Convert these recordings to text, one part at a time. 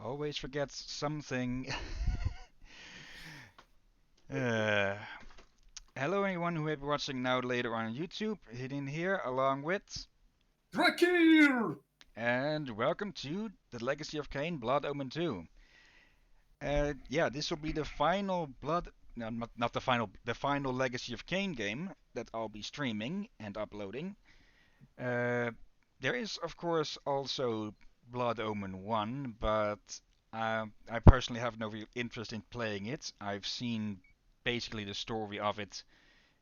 Always forgets something. uh, Hello anyone who may be watching now later on YouTube, Hidden here along with... Drakir! And welcome to The Legacy of Kain Blood Omen 2. Yeah, this will be the final Blood... No, not the final Legacy of Kain game that I'll be streaming and uploading. Uh, there is, of course, also Blood Omen 1, but I personally have no real interest in playing it. I've seen basically the story of it,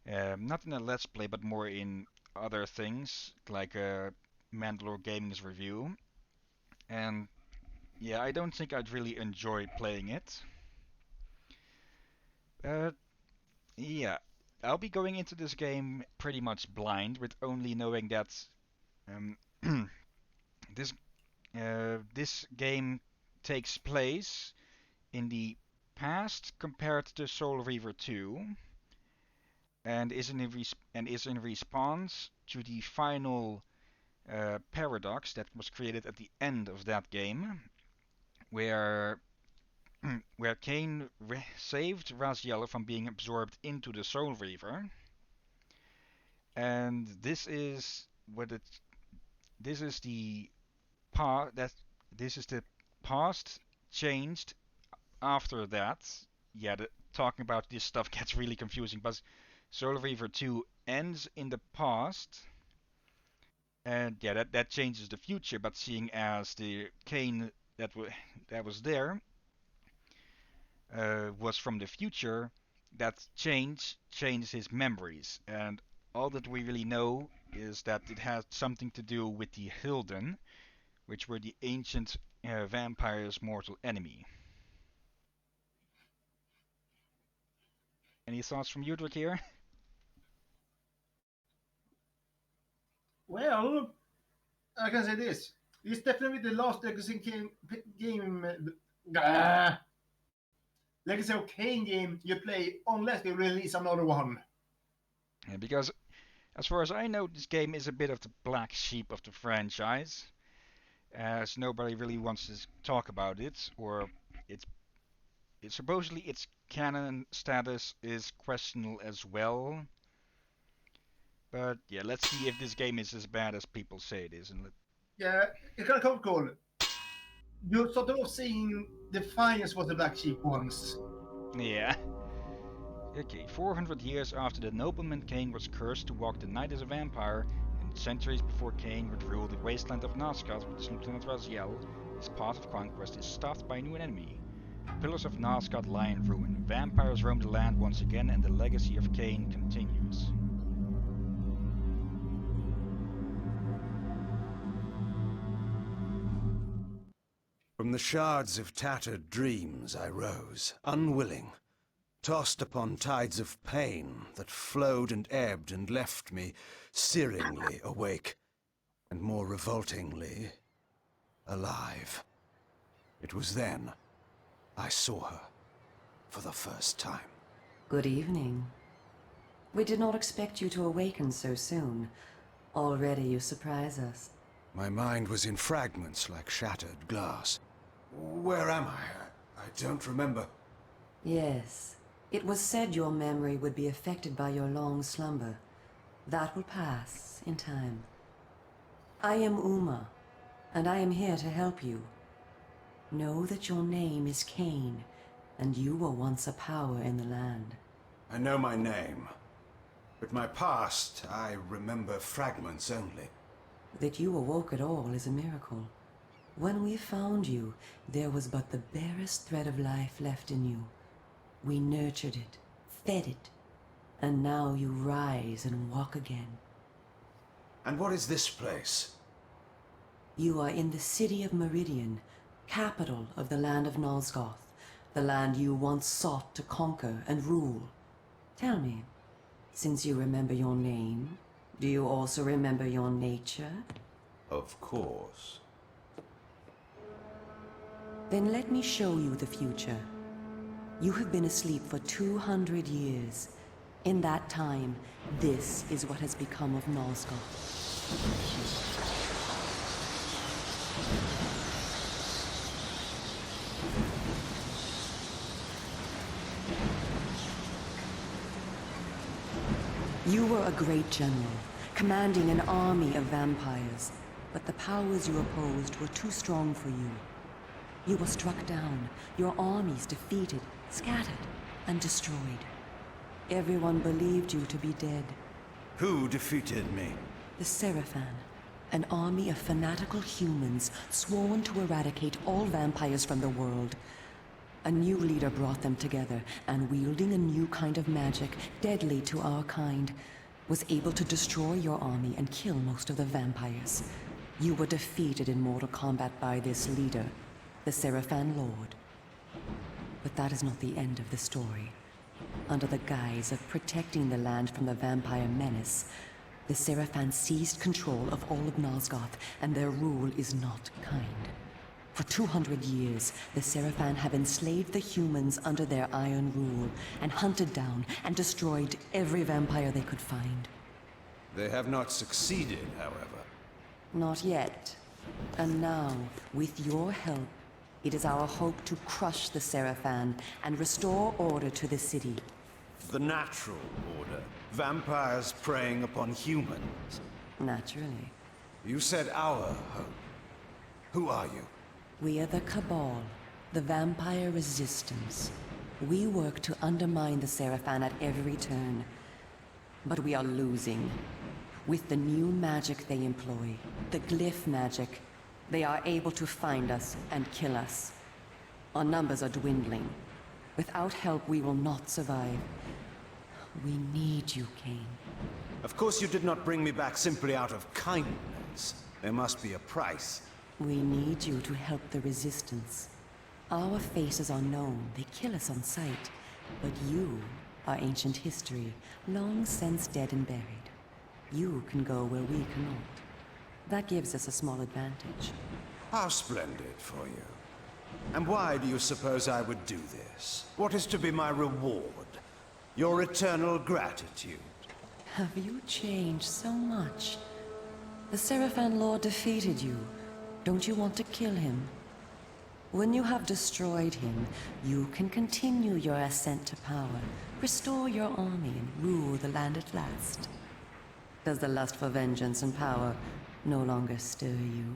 not in a Let's Play, but more in other things, like Mandalore Gaming's review. And yeah, I don't think I'd really enjoy playing it. Uh, yeah, I'll be going into this game pretty much blind, with only knowing that um, this this game takes place in the past compared to Soul Reaver 2, and is in response to the final paradox that was created at the end of that game, where where Kain saved Raziel from being absorbed into the Soul Reaver, and what it this is the that this is the past changed after that. Yeah, talking about this stuff gets really confusing, but Soul Reaver 2 ends in the past, and yeah, that changes the future. But seeing as the Kain that was there was from the future, that changed his memories, and all that we really know is that it has something to do with the Hillyan, which were the ancient vampires' mortal enemy. Any thoughts from you, here? Well, I can say this. It's definitely the last uh, Legacy of Kain game you play unless they release another one. Because as far as I know, this game is a bit of the black sheep of the franchise, as nobody really wants to talk about it, or it's supposedly its canon status is questionable as well. But yeah, let's see if this game is as bad as people say it is. Yeah, it's kind of cool. You sort of seeing the finest was the black sheep once. Yeah. Okay, 400 years after the nobleman Kain was cursed to walk the night as a vampire, and centuries before Kain would rule the wasteland of Nazgûl with his lieutenant Raziel, his path of conquest is stopped by a new enemy. The pillars of Nazgûl lie in ruin, vampires roam the land once again, and the legacy of Kain continues. From the shards of tattered dreams I rose, unwilling, tossed upon tides of pain that flowed and ebbed and left me searingly awake, and more revoltingly, alive. It was then I saw her for the first time. Good evening. We did not expect you to awaken so soon. Already you surprise us. My mind was in fragments like shattered glass. Where am I? I don't remember. Yes. It was said your memory would be affected by your long slumber. That will pass in time. I am Uma, and I am here to help you. Know that your name is Kain, and you were once a power in the land. I know my name, but my past, I remember fragments only. That you awoke at all is a miracle. When we found you, there was but the barest thread of life left in you. We nurtured it, fed it, and now you rise and walk again. And what is this place? You are in the city of Meridian, capital of the land of Nosgoth, the land you once sought to conquer and rule. Tell me, since you remember your name, do you also remember your nature? Of course. Then let me show you the future. You have been asleep for 200 years. In that time, this is what has become of Nosgoth. You were a great general, commanding an army of vampires, but the powers you opposed were too strong for you. You were struck down, your armies defeated, scattered, and destroyed. Everyone believed you to be dead. Who defeated me? The Seraphan, an army of fanatical humans sworn to eradicate all vampires from the world. A new leader brought them together, and wielding a new kind of magic, deadly to our kind, was able to destroy your army and kill most of the vampires. You were defeated in mortal combat by this leader, the Seraphan Lord. But that is not the end of the story. Under the guise of protecting the land from the vampire menace, the Seraphan seized control of all of Nosgoth, and their rule is not kind. For 200 years, the Seraphan have enslaved the humans under their iron rule, and hunted down and destroyed every vampire they could find. They have not succeeded, however. Not yet. And now, with your help, it is our hope to crush the Seraphan and restore order to the city. The natural order. Vampires preying upon humans. Naturally. You said our hope. Who are you? We are the Cabal, the vampire resistance. We work to undermine the Seraphan at every turn. But we are losing. With the new magic they employ, the glyph magic, they are able to find us and kill us. Our numbers are dwindling. Without help, we will not survive. We need you, Kain. Of course you did not bring me back simply out of kindness. There must be a price. We need you to help the Resistance. Our faces are known, they kill us on sight. But you are ancient history, long since dead and buried. You can go where we cannot. That gives us a small advantage. How splendid for you. And why do you suppose I would do this? What is to be my reward? Your eternal gratitude. Have you changed so much? The Seraphan Lord defeated you. Don't you want to kill him? When you have destroyed him, you can continue your ascent to power, restore your army, and rule the land at last. Does the lust for vengeance and power no longer stir you?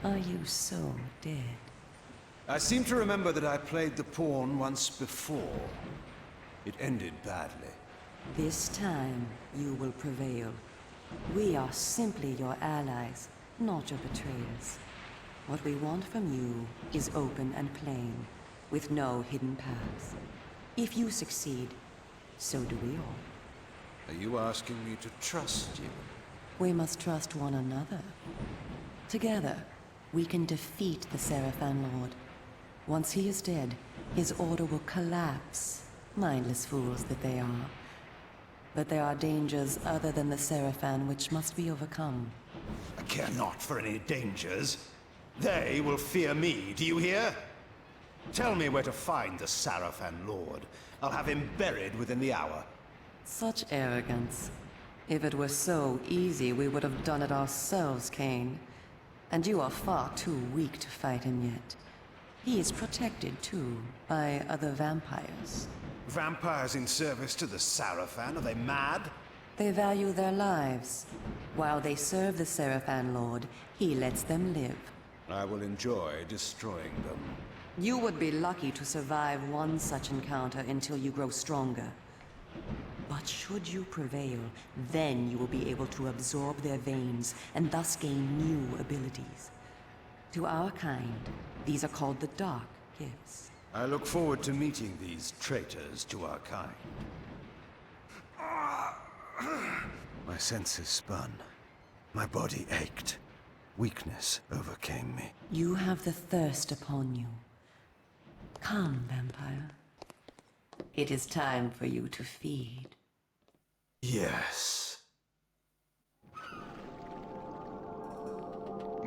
Are you so dead? I seem to remember that I played the pawn once before. It ended badly. This time, you will prevail. We are simply your allies, not your betrayers. What we want from you is open and plain, with no hidden paths. If you succeed, so do we all. Are you asking me to trust you? We must trust one another. Together, we can defeat the Seraphan Lord. Once he is dead, his order will collapse. Mindless fools that they are. But there are dangers other than the Seraphan which must be overcome. I care not for any dangers. They will fear me, do you hear? Tell me where to find the Seraphan Lord. I'll have him buried within the hour. Such arrogance. If it were so easy, we would have done it ourselves, Kain. And you are far too weak to fight him yet. He is protected, too, by other vampires. Vampires in service to the Seraphan? Are they mad? They value their lives. While they serve the Seraphan Lord, he lets them live. I will enjoy destroying them. You would be lucky to survive one such encounter until you grow stronger. But should you prevail, then you will be able to absorb their veins and thus gain new abilities. To our kind, these are called the Dark Gifts. I look forward to meeting these traitors to our kind. My senses spun. My body ached. Weakness overcame me. You have the thirst upon you. Come, vampire. It is time for you to feed. Yes.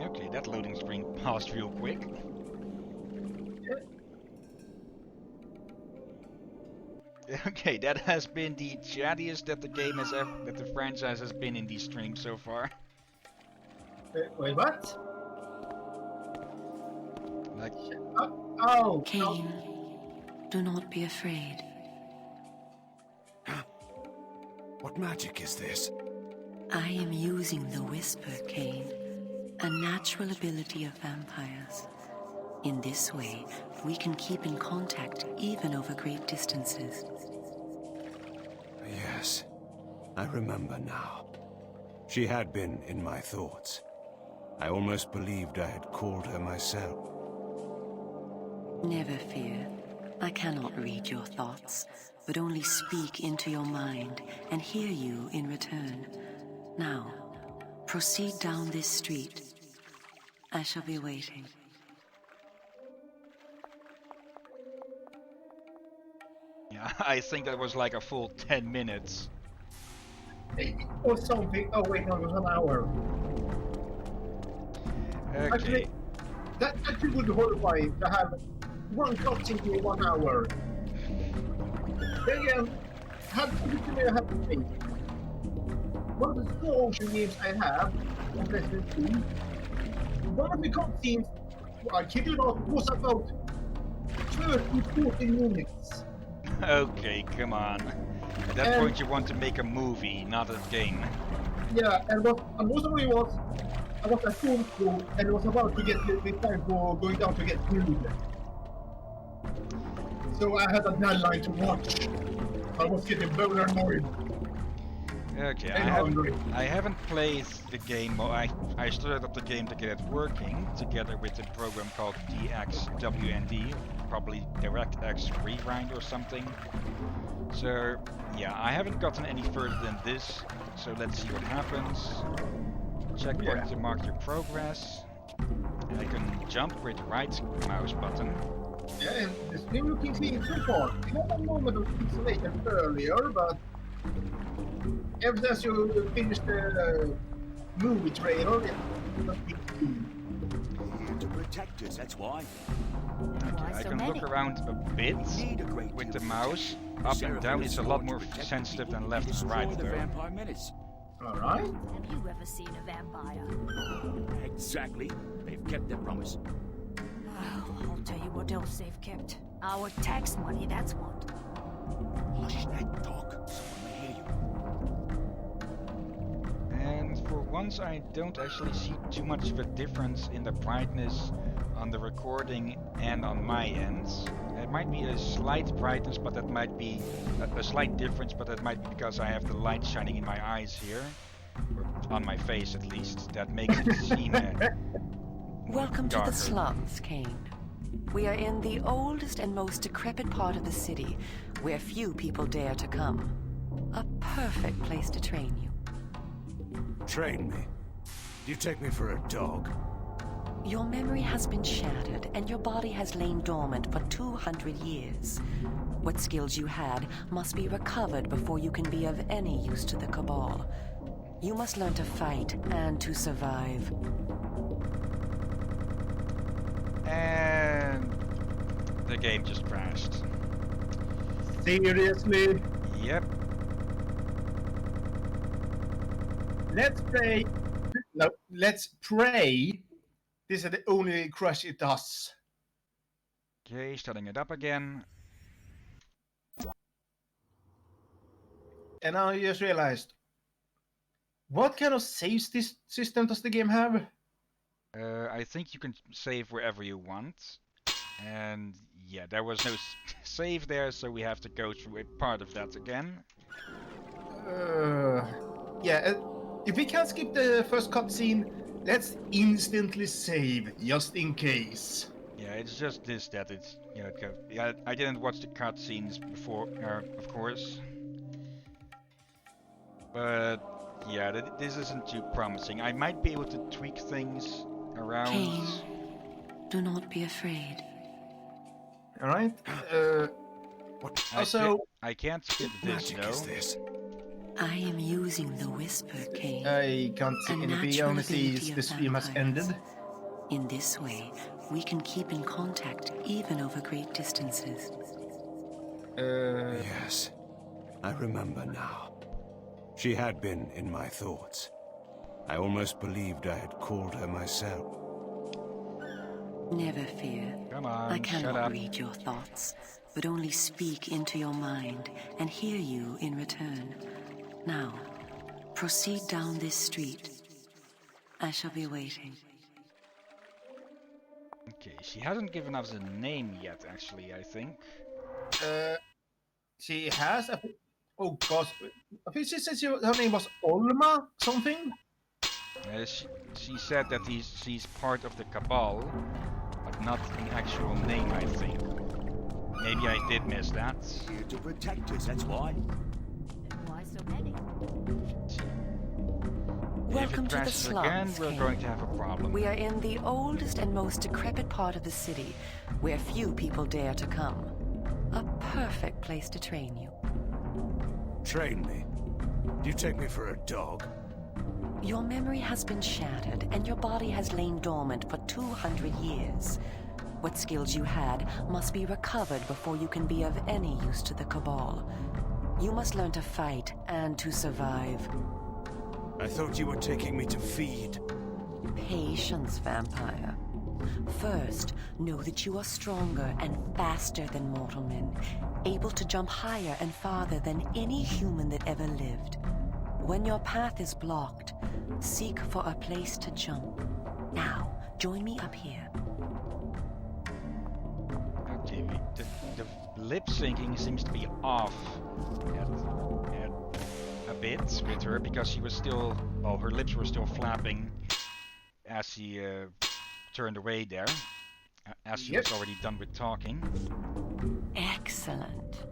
Okay, that loading screen passed real quick. Okay, that has been the chattiest that the game has ever, that the franchise has been in these streams so far. Wait, what? Like, Oh! Kain, do not be afraid. What magic is this? I am using the Whisper, Kain, a natural ability of vampires. In this way, we can keep in contact even over great distances. Yes, I remember now. She had been in my thoughts. I almost believed I had called her myself. Never fear. I cannot read your thoughts, but only speak into your mind and hear you in return. Now, proceed down this street. I shall be waiting. yeah, I think that was like a full 10 minutes. Or something. Oh wait, no, it was an hour. Okay. Actually, that actually would be horrifying to have one cutscene in 1 hour. Then again, I have to think. One of the small ocean games I have on Resident 2, one of the cutscenes, I kid you not, was about 30-40 minutes. Okay, come on. At that point you want to make a movie, not a game. Yeah, and most of it was, I was at home school and was about to get the time for going down to get food. So I had a deadline to watch. I was getting very annoyed. Okay, And hungry. I haven't played the game, or I started up the game to get it working, together with a program called DXWND, probably DirectX Rewind or something. So, yeah, I haven't gotten any further than this, so let's see what happens. Checkpoint to mark your progress. I can jump with right mouse button. Yeah, and the still looking clean so far. We had a moment of pixelation earlier, but ever since you finished the movie trailer, it's To protect us, that's why. Okay, I can look around a bit with the mouse. Up and down is a lot more sensitive than left and right, The though. vampire menace. alright. Have you ever seen a vampire? Exactly. They've kept their promise. Oh, I'll tell you what else they've kept. Our tax money, that's what. Hush that talk. Someone may hear you. once I don't actually see too much of a difference in the brightness on the recording and on my ends. It might be a slight brightness, but that might be a slight difference, but that might be because I have the light shining in my eyes here, or on my face at least. That makes it seem Welcome to the darker. slums, Kain. We are in the oldest and most decrepit part of the city, where few people dare to come. A perfect place to train you. Train me? Do you take me for a dog? Your memory has been shattered, and your body has lain dormant for 200 years. What skills you had must be recovered before you can be of any use to the Cabal. You must learn to fight and to survive. And the game just crashed. Seriously? Yep. Let's pray. No, let's pray. This is the only crash it does. Okay, starting it up again. And I just realized, what kind of saves this system does the game have? I think you can save wherever you want. And yeah, there was no save there, so we have to go through a part of that again. Yeah, if we can't skip the first cutscene, let's instantly save, just in case. Yeah, it's just this that it's, you know, yeah, I didn't watch the cutscenes before, of course. But yeah, this isn't too promising. I might be able to tweak things around. Kain, do not be afraid. Alright? What Also, I can't skip this magic is though. this? I am using the whisper, Kain. I can't see A anything, natural only see ability the of stream has vampires. ended. In this way, we can keep in contact even over great distances. Yes, I remember now. She had been in my thoughts. I almost believed I had called her myself. Never fear. Come on, I shut cannot up. read your thoughts, but only speak into your mind and hear you in return. Now, proceed down this street. I shall be waiting. Okay, she hasn't given us a name yet, actually, I think. She has a... Oh gosh, I think she said her name was Olma something? She said that she's part of the Cabal, but not an actual name, I think. Maybe I did miss that. Here to protect us, that's why. Why so many? Welcome if to it the crashes again, slums, we're Kain. going to have a problem. We are in the oldest and most decrepit part of the city, where few people dare to come. A perfect place to train you. Train me? Do you take me for a dog? Your memory has been shattered, and your body has lain dormant for 200 years. What skills you had must be recovered before you can be of any use to the Cabal. You must learn to fight and to survive. I thought you were taking me to feed. Patience, vampire. First, know that you are stronger and faster than mortal men, able to jump higher and farther than any human that ever lived. When your path is blocked, seek for a place to jump. Now, join me up here. Okay, the lip syncing seems to be off at a bit with her, because she was still, well, her lips were still flapping as she turned away there, as she was already done with talking. Excellent.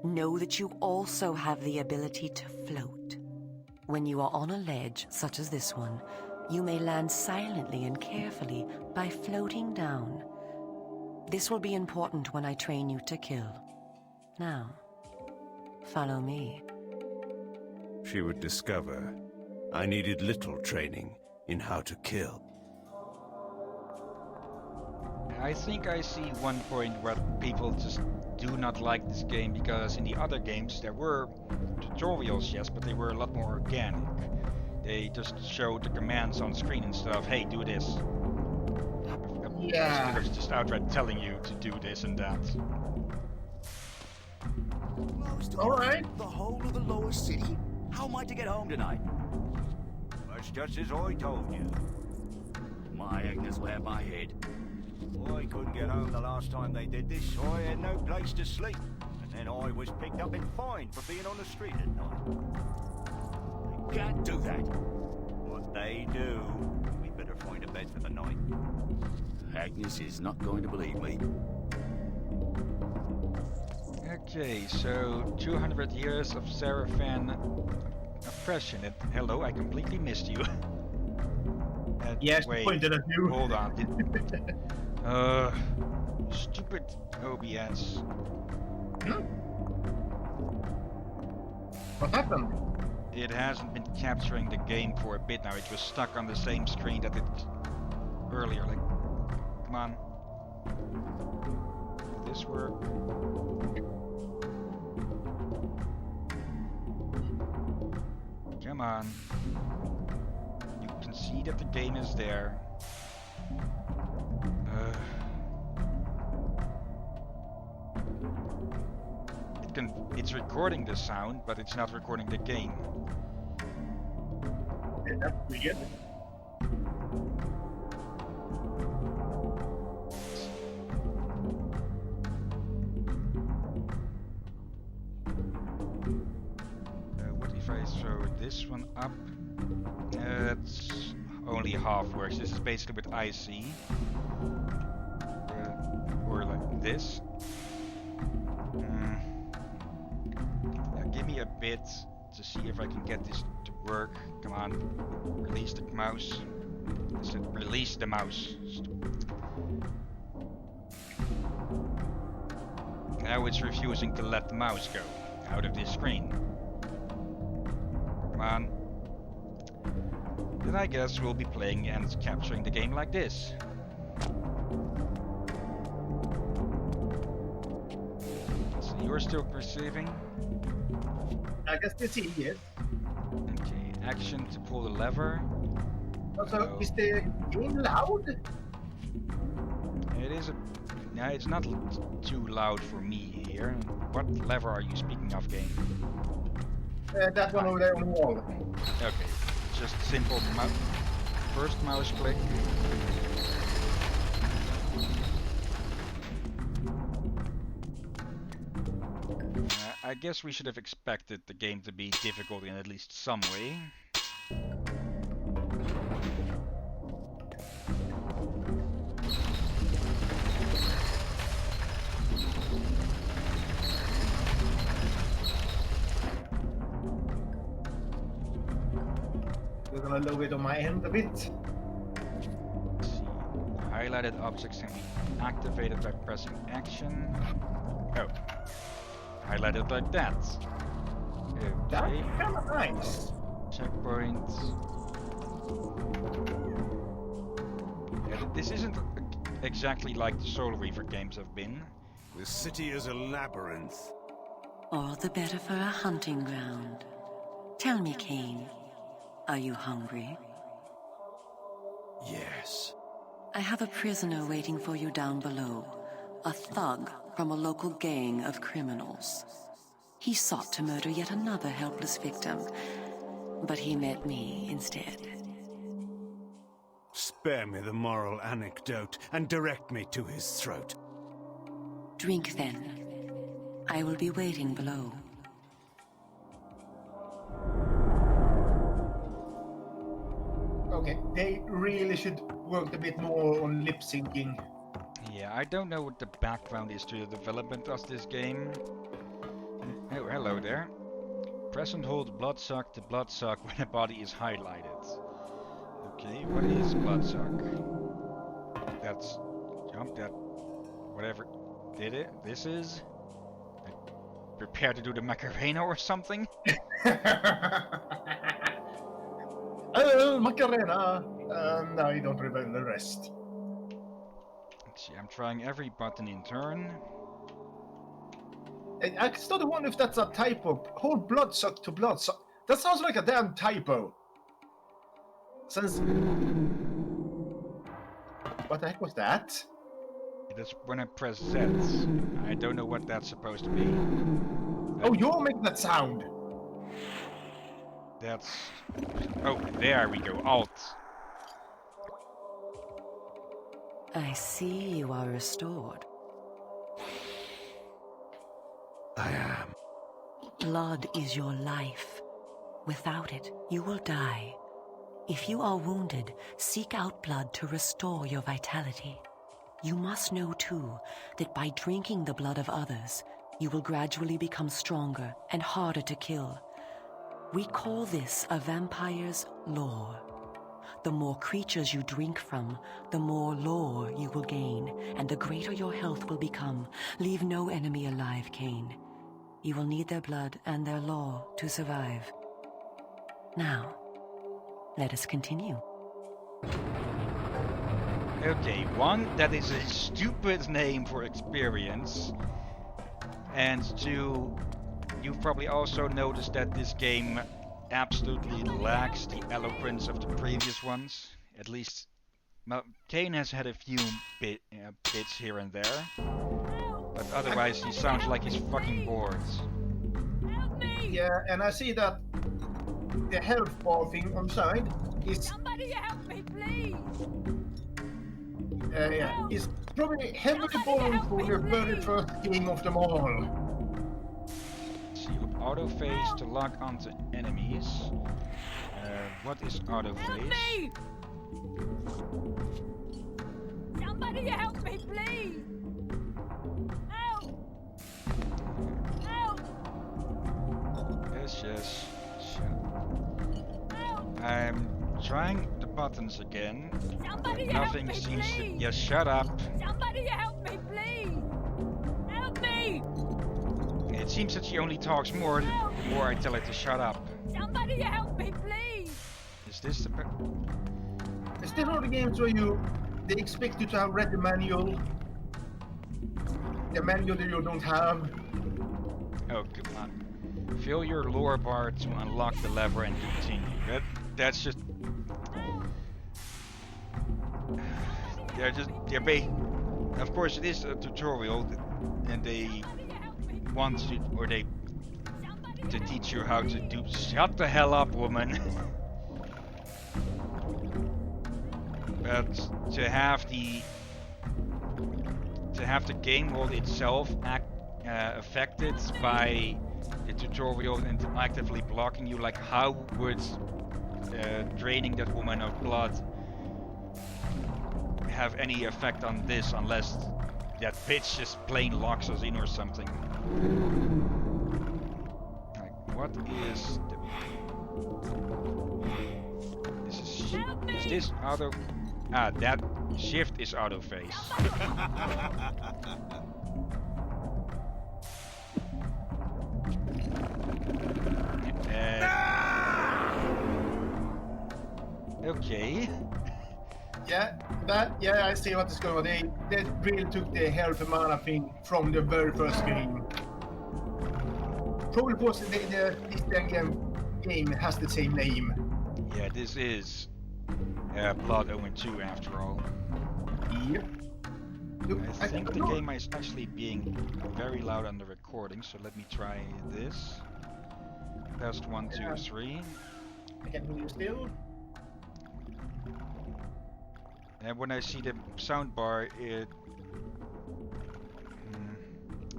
Know that you also have the ability to float. When you are on a ledge, such as this one, you may land silently and carefully by floating down. This will be important when I train you to kill. Now, follow me. She would discover I needed little training in how to kill. I think I see one point where people just do not like this game, because in the other games there were tutorials, yes, but they were a lot more organic. They just showed the commands on screen and stuff. Hey, do this. Yeah. Instead of just outright telling you to do this and that. Most of Alright. the whole of the lower city? How am I to get home tonight? By was just as I told you. My Agnes will have my head. I couldn't get home the last time they did this, so I had no place to sleep. And then I was picked up and fined for being on the street at night. They can't do that. What they do, we better find a bed for the night. Agnes is not going to believe me. Okay, so 200 years of Seraphan oppression. And hello, I completely missed you. Yes, wait, pointed at you. hold on. Stupid OBS. What happened? It hasn't been capturing the game for a bit now. It was stuck on the same screen that it earlier. Like, come on. Will this work? Come on. You can see that the game is there. It's recording the sound, but it's not recording the game. Okay, that's weird. What if I throw this one up? That's only half works. This is basically with IC. Or like this. Give me a bit to see if I can get this to work. Come on. Release the mouse. I said release the mouse. Now it's refusing to let the mouse go out of this screen. Come on. Then I guess we'll be playing and capturing the game like this. So you're still perceiving? I guess they see, yes. Okay, action to pull the lever. Also, is the game loud? It is a... No, it's not too loud for me here. What lever are you speaking of, game? That one over there on the wall. Okay, just simple first mouse click. I guess we should have expected the game to be difficult in at least some way. We're gonna lower it on my end a bit. Let's see. Highlighted objects can be activated by pressing action. Oh. Highlighted like that. That's Okay. kinda nice. Checkpoint. This isn't exactly like the Soul Reaver games have been. The city is a labyrinth. All the better for a hunting ground. Tell me, Kain, are you hungry? Yes. I have a prisoner waiting for you down below. A thug from a local gang of criminals. He sought to murder yet another helpless victim, but he met me instead. Spare me the moral anecdote and direct me to his throat. Drink then. I will be waiting below. Okay, they really should work a bit more on lip syncing. Yeah, I don't know what the background is to the development of this game. Oh, hello there. Press and hold bloodsuck to bloodsuck when a body is highlighted. Okay, what is bloodsuck? That's jump that whatever did it. This is prepare to do the Macarena or something. Macarena. Now you don't remember the rest. Let's see, I'm trying every button in turn. I started wondering if that's a typo. Hold bloodsuck to bloodsuck. That sounds like a damn typo. Since... What the heck was that? That's when I press Z. I don't know what that's supposed to be. Oh, you're making that sound! That's... Oh, there we go. Alt. I see you are restored. I am. Blood is your life. Without it, you will die. If you are wounded, seek out blood to restore your vitality. You must know, too, that by drinking the blood of others, you will gradually become stronger and harder to kill. We call this a vampire's lore. The more creatures you drink from, the more lore you will gain, and the greater your health will become. Leave no enemy alive, Kain. You will need their blood and their lore to survive. Now, let us continue. Okay, one, that is a stupid name for experience. And two, you've probably also noticed that this game absolutely lacks the eloquence of the previous ones. At least, well, Kain has had a few bits here and there. But otherwise, he sounds like he's fucking bored. Help me! Yeah, and I see that the health bar thing on side is Somebody help me, please! yeah, is probably heavily borrowed from the very first game of them all. So you auto-phase to lock onto enemies. What is Help auto-phase? me! Somebody help me, please! Help! Help! Yes. Help! I'm trying the buttons again. Somebody Nothing help me, seems to... please! Yeah, shut up. Somebody help me, please! Help me! It seems that she only talks more the more I tell her to shut up. Somebody help me, please! Is this the... Is there other games where they expect you to have read the manual that you don't have? Oh, come on. Fill your lore bar to unlock the lever and continue. That's just... Of course, it is a tutorial, and they want to, or they... to teach you how to do... Shut the hell up, woman! But to have the game world itself affected by the tutorial and actively blocking you, like how would draining that woman of blood have any effect on this unless that bitch just plain locks us in or something? Like, what is the... Is this auto... Ah, that shift is auto phase. Okay. Yeah, I see what is going on. They really took the health and mana thing from the very first game. Probably because this game has the same name. Yeah, this is Blood Omen 2 after all. Yep. Look, I think the game is actually being very loud on the recording, so let me try this. Test 1, 2, 3. I can hear you still. And when I see the soundbar,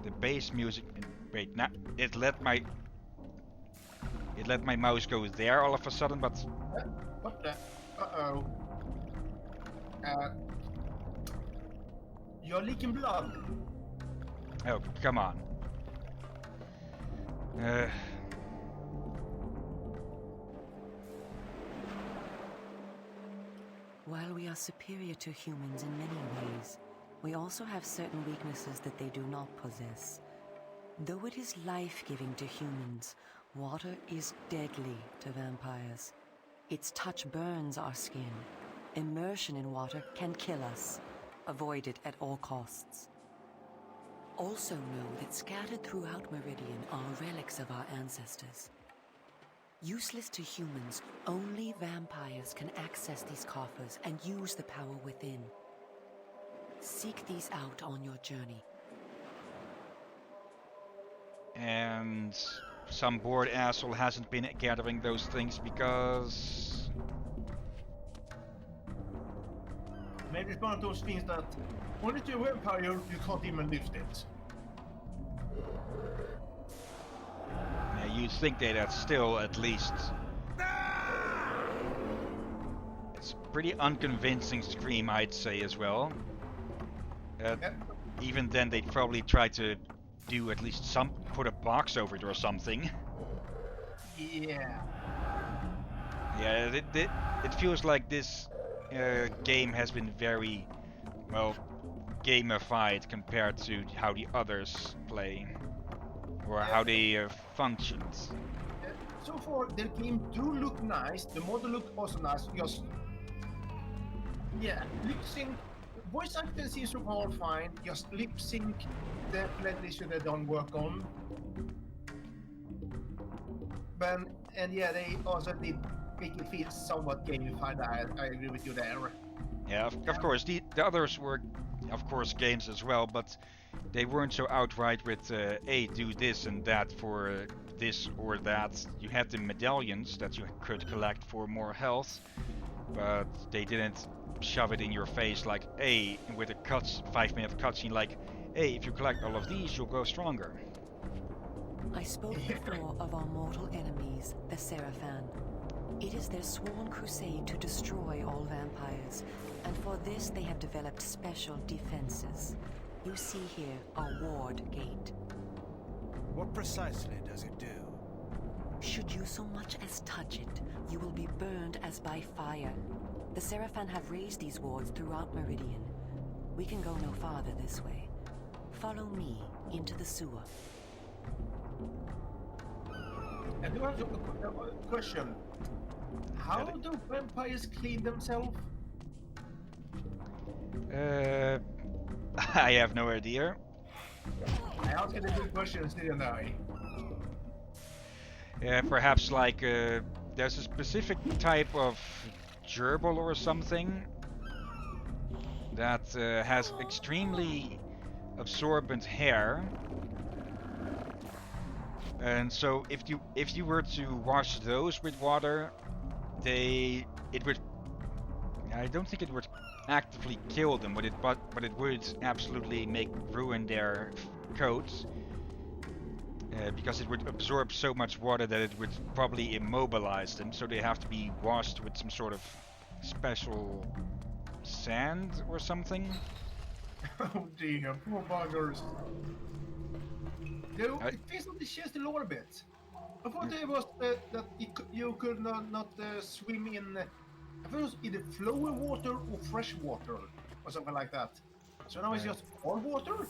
the bass music. Wait, now it let my mouse go there all of a sudden, but What the? Uh-oh. You're leaking blood. oh, come on. While we are superior to humans in many ways, we also have certain weaknesses that they do not possess. Though it is life-giving to humans, water is deadly to vampires. Its touch burns our skin. Immersion in water can kill us. Avoid it at all costs. Also know that scattered throughout Meridian are relics of our ancestors. Useless to humans, only vampires can access these coffers and use the power within. Seek these out on your journey. And some bored asshole hasn't been gathering those things because... Maybe it's one of those things that only to a vampire you can't even lift it. Yeah, you'd think that's still at least... It's a pretty unconvincing scream, I'd say, as well. Yep. Even then, they'd probably try to do at least some... put a box over it or something. Yeah. Yeah, it feels like this game has been very, well, gamified compared to how the others play. Or how they functioned. So far, the game do look nice. The model look also nice. Just yeah, lip sync. Voice acting seems so far fine. Just lip sync definitely should have done work on. But and yeah, they also did make it feel somewhat gamified. I agree with you there. Yeah, of course, the others were, of course, games as well, but they weren't so outright with, hey, do this and that for this or that. You had the medallions that you could collect for more health, but they didn't shove it in your face like, hey, with a 5-minute cutscene like, hey, if you collect all of these, you'll go stronger. I spoke before of our mortal enemies, the Seraphan. It is their sworn crusade to destroy all vampires, and for this they have developed special defenses. You see here a ward gate. What precisely does it do? Should you so much as touch it, you will be burned as by fire. The Seraphan have raised these wards throughout Meridian. We can go no farther this way. Follow me into the sewer. And do I have a question? How do vampires clean themselves? I have no idea. I asked the good questions, didn't I? Perhaps like there's a specific type of gerbil or something that has extremely absorbent hair, and so if you were to wash those with water, it would, I don't think it would actively kill them, but it would absolutely ruin their coats. Because it would absorb so much water that it would probably immobilize them, so they have to be washed with some sort of special sand or something. Oh dear, poor buggers. No, it feels like they changed a little bit. I thought it was that you could not swim in. I thought it was either flowing water or fresh water or something like that. So now it's just all water.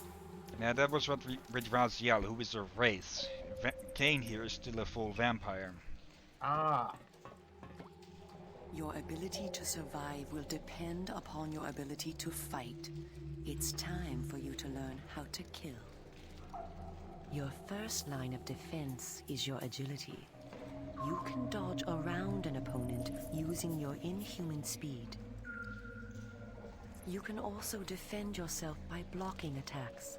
Yeah, that was what with Raziel, who is a wraith. Kain here is still a full vampire. Ah. Your ability to survive will depend upon your ability to fight. It's time for you to learn how to kill. Your first line of defense is your agility. You can dodge around an opponent using your inhuman speed. You can also defend yourself by blocking attacks.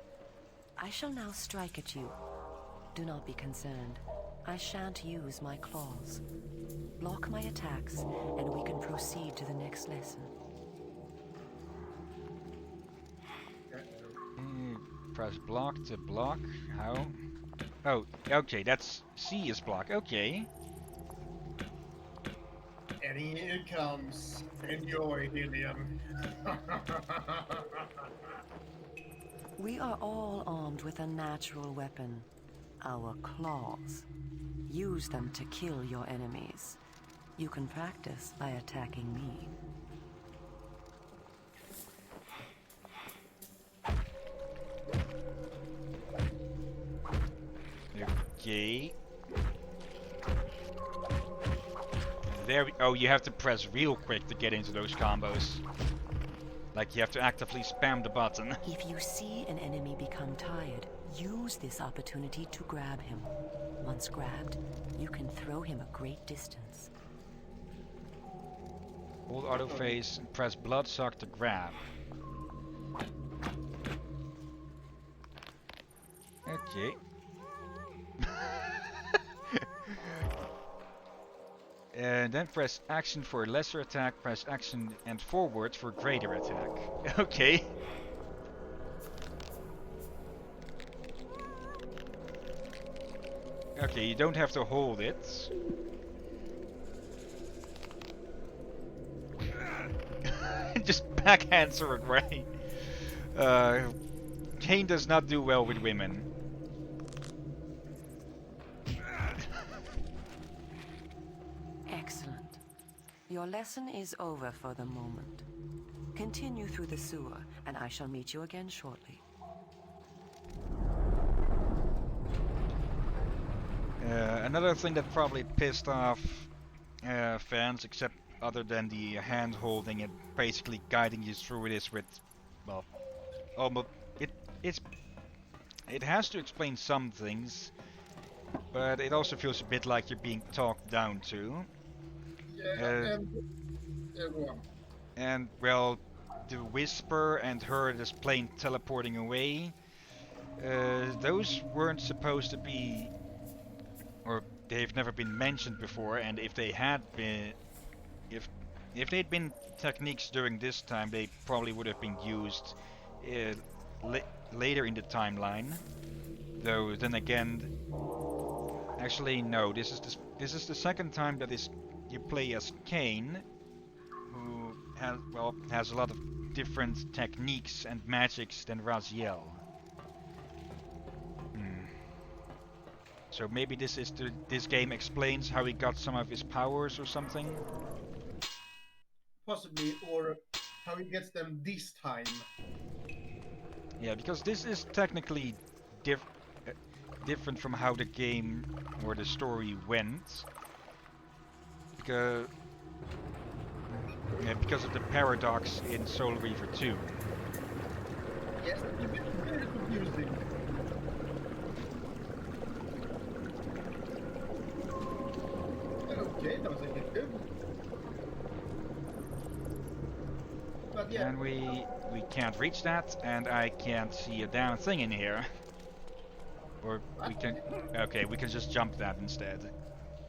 I shall now strike at you. Do not be concerned. I shan't use my claws. Block my attacks, and we can proceed to the next lesson. Press block to block. How? Oh, okay, that's C is block. Okay. And here it comes. Enjoy, Hillyan. We are all armed with a natural weapon, our claws. Use them to kill your enemies. You can practice by attacking me. Okay. Oh, you have to press real quick to get into those combos. Like you have to actively spam the button. If you see an enemy become tired, use this opportunity to grab him. Once grabbed, you can throw him a great distance. Hold auto phase and press bloodsuck to grab. Okay. And then press action for lesser attack, press action and forward for greater attack. Okay. Okay, you don't have to hold it. Just backhands her away. Kain does not do well with women. Excellent. Your lesson is over for the moment. Continue through the sewer, and I shall meet you again shortly. Another thing that probably pissed off fans, except other than the hand holding and basically guiding you through it, is with, well, almost it's it has to explain some things, but it also feels a bit like you're being talked down to. Yeah, and go on. And well, the whisper and her just plain teleporting away, those weren't supposed to be, or they've never been mentioned before. And if they had been, if they'd been techniques during this time, they probably would have been used later in the timeline. Though then again, actually no. This is the second time that you play as Kain, who has a lot of different techniques and magics than Raziel. So maybe this game explains how he got some of his powers or something. Possibly, or how he gets them this time. Yeah, because this is technically different from how the game or the story went. Because of the paradox in Soul Reaver 2. Yes, it's very confusing. Okay, that was a bit good. But yeah. And we can't reach that, and I can't see a damn thing in here. Or we can... Okay, we can just jump that instead.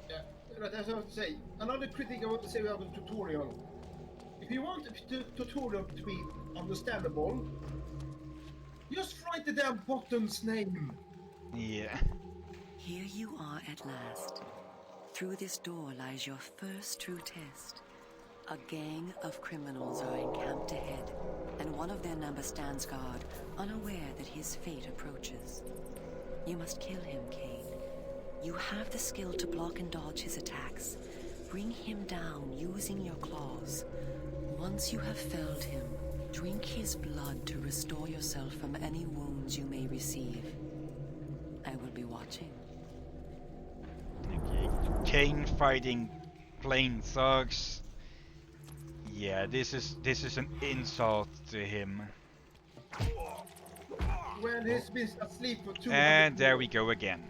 Yeah, but as I was to say, another critic I want to say about the tutorial. If you want the tutorial to be understandable, just write the damn bottom's name. Yeah. Here you are at last. Through this door lies your first true test. A gang of criminals are encamped ahead, and one of their number stands guard, unaware that his fate approaches. You must kill him, Kain. You have the skill to block and dodge his attacks. Bring him down using your claws. Once you have felled him, drink his blood to restore yourself from any wounds you may receive. I will be watching. Okay. Kain fighting plain thugs. Yeah, this is an insult to him. When he's been asleep for 2 And there we go again.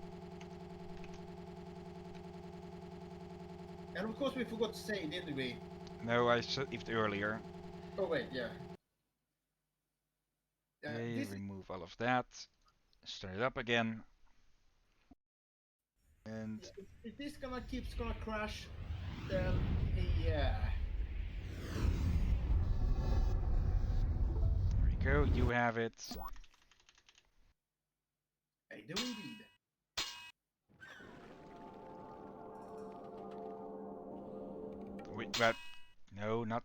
And of course we forgot to say it, didn't we? No, I saved earlier. Oh wait, yeah. Okay, remove all of that. Start it up again. And if this keeps gonna crash, then yeah. there we go, you have it. I do indeed. Wait, but no, not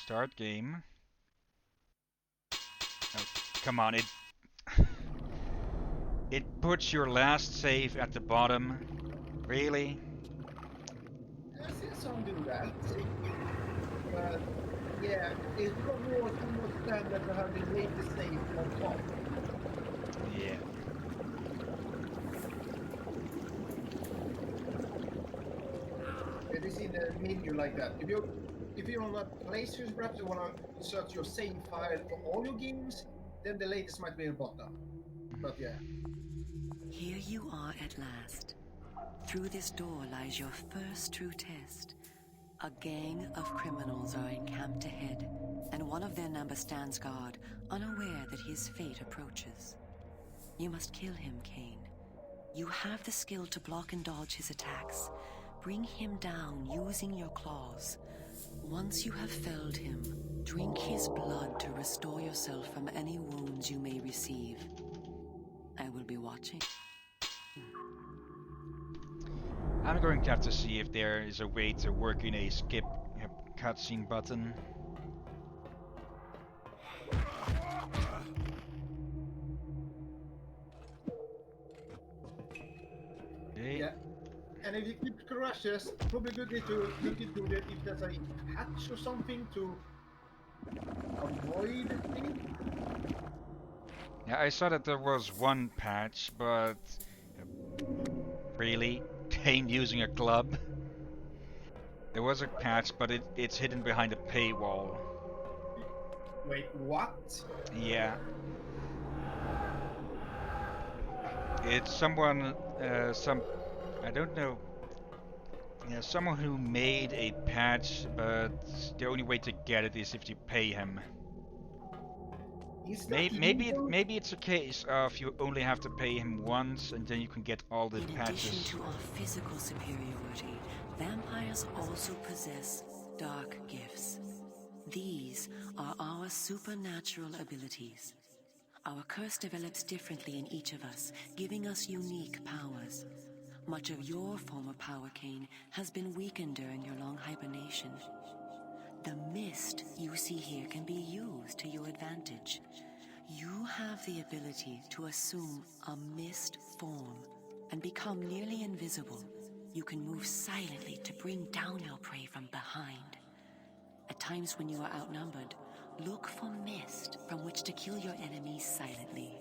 start game. Oh, come on, it puts your last save at the bottom. Really? I've seen some do that. But yeah, it's probably more standard to have the latest save on top. Yeah. It is in the menu like that. If you're on a PlayStation, perhaps you wanna search your save file for all your games, then the latest might be at the bottom. But yeah. Here you are at last. Through this door lies your first true test. A gang of criminals are encamped ahead, and one of their number stands guard, unaware that his fate approaches. You must kill him, Kain. You have the skill to block and dodge his attacks. Bring him down using your claws. Once you have felled him, drink his blood to restore yourself from any wounds you may receive. I will be watching. I'm going to have to see if there is a way to work in a skip cutscene button. Okay. Yeah. And if you keep crashes, probably good to look into that if there's a hatch or something to avoid things. Yeah, I saw that there was one patch, but really, Kain using a club. There was a patch, but it's hidden behind a paywall. Wait, what? Yeah. It's someone, I don't know, yeah, someone who made a patch, but the only way to get it is if you pay him. Is that Maybe legal? it's a case of you only have to pay him once, and then you can get all the In addition patches. to our physical superiority, vampires also possess dark gifts. These are our supernatural abilities. Our curse develops differently in each of us, giving us unique powers. Much of your former power, Kain, has been weakened during your long hibernation. The mist you see here can be used to your advantage. You have the ability to assume a mist form and become nearly invisible. You can move silently to bring down your prey from behind. At times when you are outnumbered, look for mist from which to kill your enemies silently.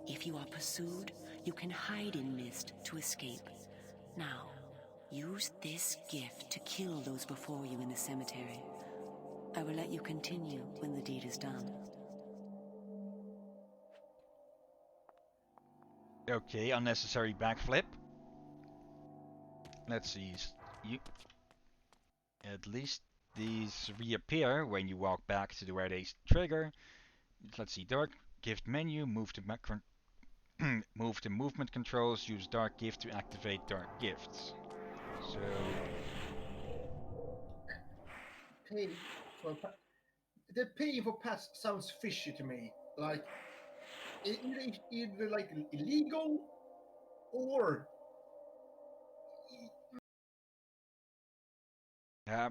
If you are pursued, you can hide in mist to escape. Now, use this gift to kill those before you in the cemetery. I will let you continue when the deed is done. Okay, unnecessary backflip. Let's see. You at least these reappear when you walk back to where they trigger. Let's see. Dark gift menu. Move to move to movement controls. Use dark gift to activate dark gifts. So Pay for the paying for pass sounds fishy to me. Like either like illegal or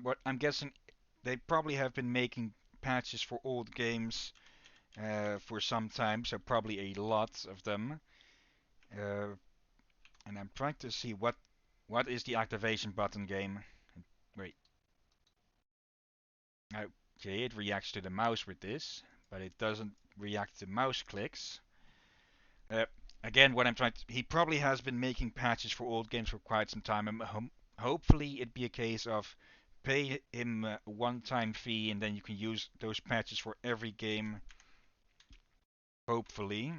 but I'm guessing they probably have been making patches for old games for some time, so probably a lot of them. Uh, and I'm trying to see what is the activation button game. Wait. Okay, it reacts to the mouse with this, but it doesn't react to mouse clicks. Uh, Again, what I'm trying to, he probably has been making patches for old games for quite some time, and hopefully it'd be a case of pay him a one-time fee, and then you can use those patches for every game. Hopefully.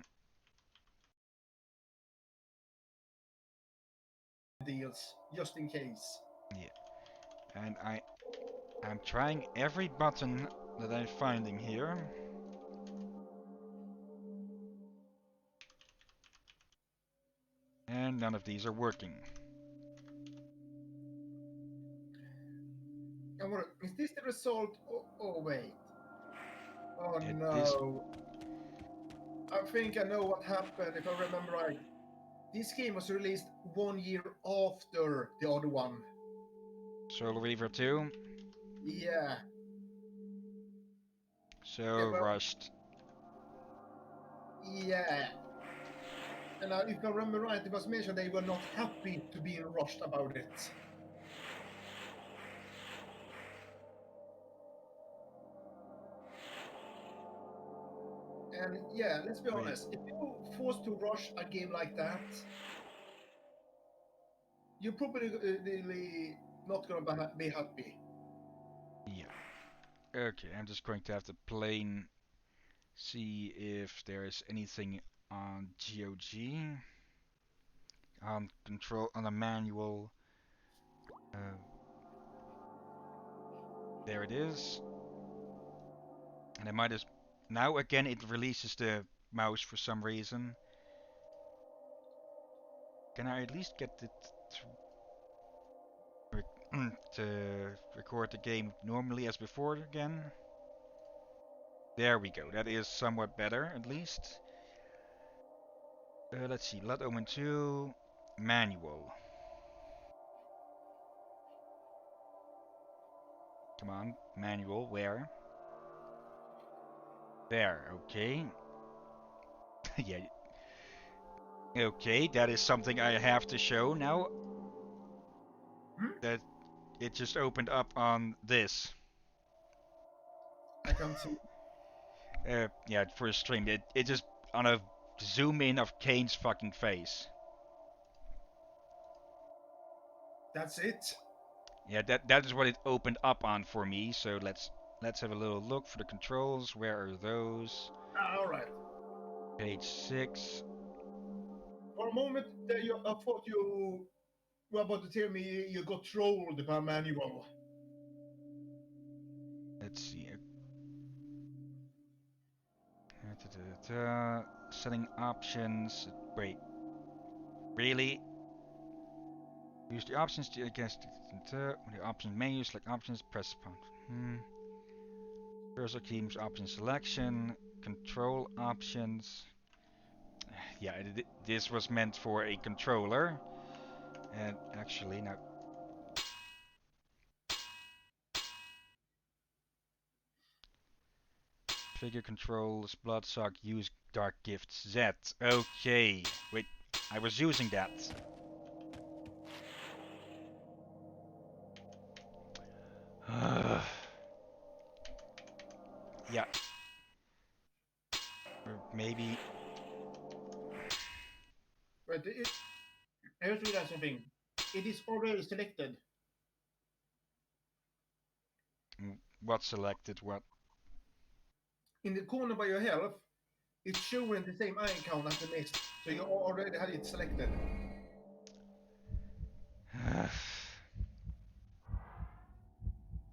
deals, just in case. Yeah. And I'm trying every button that I'm finding here. And none of these are working. And what is this the result? Oh wait. Oh It is no. I think I know what happened if I remember right. This game was released 1 year after the other one. Soul Reaver 2, Yeah. Yeah, so but rushed. yeah. And if I remember right, it was mentioned they were not happy to be rushed about it. And yeah, let's be Wait, honest. If you're forced to rush a game like that, you're probably really not gonna be happy. yeah. Okay, I'm just going to have to plain see if there is anything on GOG, on control, on the manual. Uh, there it is. And I might as now again it releases the mouse for some reason. Can I at least get it to record the game normally as before again? There we go. That is somewhat better, at least. Let's see. Blood Omen 2 manual. Come on, manual. Where? There. Okay. Yeah. Okay, that is something I have to show now. That it just opened up on this. I can't see. Yeah, for a stream, it just on a zoom in of Kane's fucking face. That's it. Yeah, that is what it opened up on for me. So let's have a little look for the controls. Where are those? All right. Page 6. For a moment, I thought you were about to tell me you got trolled by manual. Let's see. Setting options. Wait, really? Use the options to against the options menu. Select options. Press pound. Cursor keys. Option selection. Control options. Yeah, this was meant for a controller. And actually, now. Figure controls, bloodsuck, use dark gifts, Z. Okay. Wait, I was using that. Yeah. Or maybe. But I just realized something. It is already selected. What selected? What? In the corner by your health, it's showing the same icon as the mist, so you already had it selected.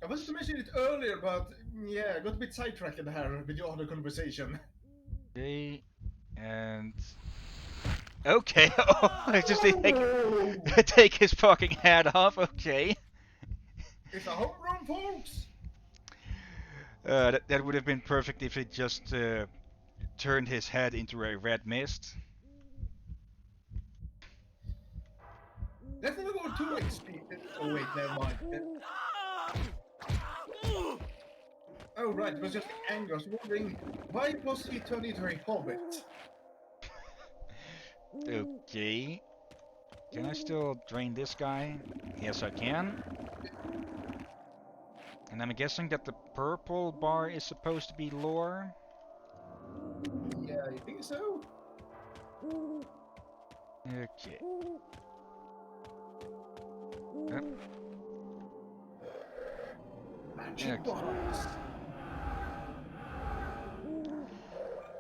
I was to mention it earlier, but yeah, I got a bit sidetracked here with your other conversation. Okay. And. Okay. Oh, I just take his fucking head off. Okay. It's a home run, folks! That would have been perfect if it just turned his head into a red mist. Let's never go too XP. Oh wait, never mind. Oh right, it was just anger. I was wondering, why was he turned into a hobbit? Okay. Can I still drain this guy? Yes, I can. And I'm guessing that the purple bar is supposed to be lore. Yeah, I think so. Okay. Magic box.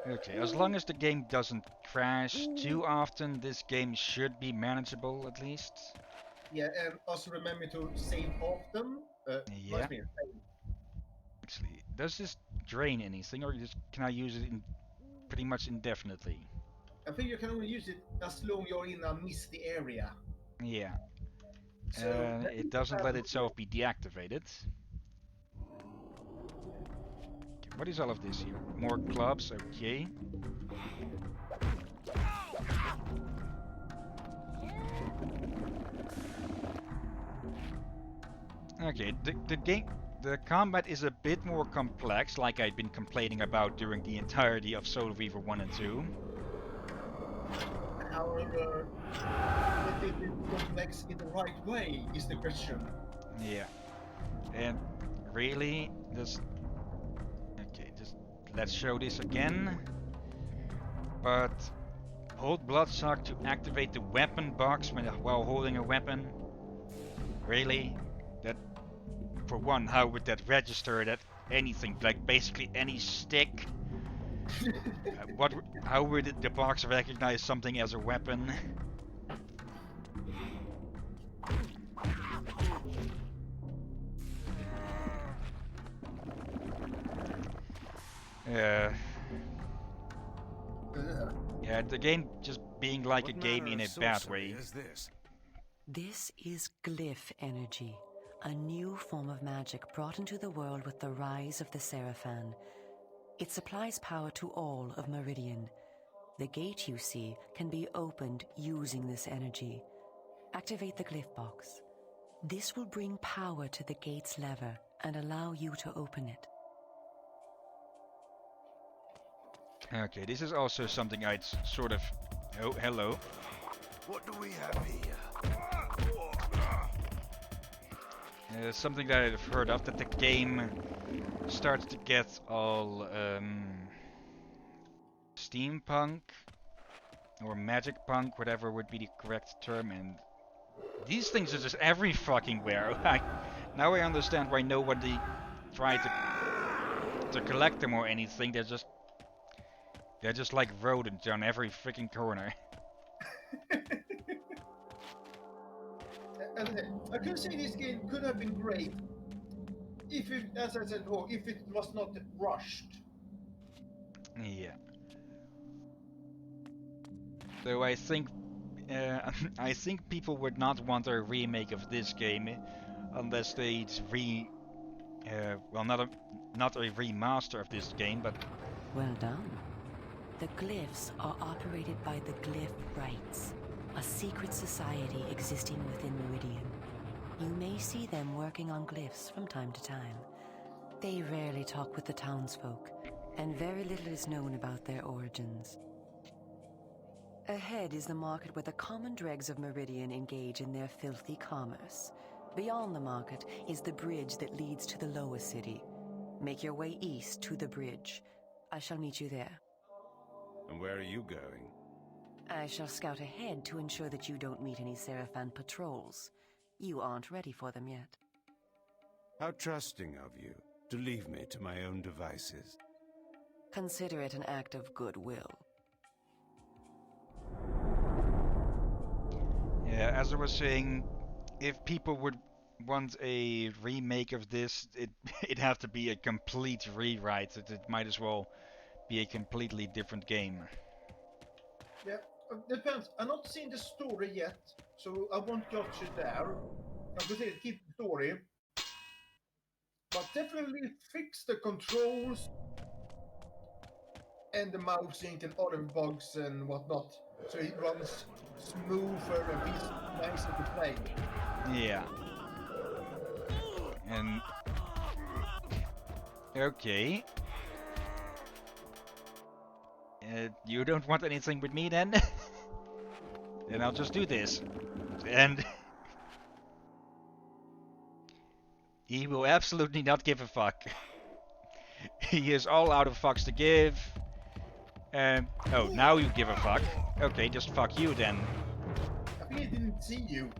Okay, as long as the game doesn't crash too often, this game should be manageable at least. Yeah, and also remember to save often. Yeah. Me. Actually, does this drain anything, or can I use it pretty much indefinitely? I think you can only use it as long you're in a misty area. Yeah. So It doesn't let itself be deactivated. Okay, what is all of this here? More clubs, okay. Okay, the combat is a bit more complex, like I'd been complaining about during the entirety of Soul Reaver 1 and 2. However, is it complex in the right way is the question. Yeah. And really, just let's show this again. But hold bloodsuck to activate the weapon box while holding a weapon. Really? That, for one, how would that register that anything, like basically any stick? How would the box recognize something as a weapon? Yeah, Yeah, the game just being like a What game manner in a of bad sorcery way. is this? This is glyph energy, a new form of magic brought into the world with the rise of the Seraphan. It supplies power to all of Meridian. The gate you see can be opened using this energy. Activate the glyph box. This will bring power to the gate's lever and allow you to open it. Okay, this is also something I'd sort of... Oh, hello. What do we have here? Something that I've heard of, that the game starts to get all steampunk or magic punk, whatever would be the correct term, and these things are just every fucking where. Now I understand why nobody tried to collect them or anything. They're just like rodents on every freaking corner. And I could say this game could have been great if it, as I said before, if it was not rushed. Yeah. So I think I think people would not want a remake of this game unless they well, not a remaster of this game, but Well done. The glyphs are operated by the Glyph Rights, a secret society existing within Meridian. You may see them working on glyphs from time to time. They rarely talk with the townsfolk, and very little is known about their origins. Ahead is the market where the common dregs of Meridian engage in their filthy commerce. Beyond the market is the bridge that leads to the lower city. Make your way east to the bridge. I shall meet you there. And where are you going? I shall scout ahead to ensure that you don't meet any Seraphan patrols. You aren't ready for them yet. How trusting of you to leave me to my own devices. Consider it an act of goodwill. yeah, as I was saying, if people would want a remake of this, it'd have to be a complete rewrite. It might as well be a completely different game. Yeah, depends. I've not seen the story yet, so I won't judge it there. I could say keep the story, but definitely fix the controls and the mouse sync and other bugs and whatnot, so it runs smoother and feels nicer to play. Yeah. And okay. You don't want anything with me then? Then I'll just do this. And he will absolutely not give a fuck. He is all out of fucks to give. Oh, now you give a fuck. Okay, just fuck you then. I think he didn't see you.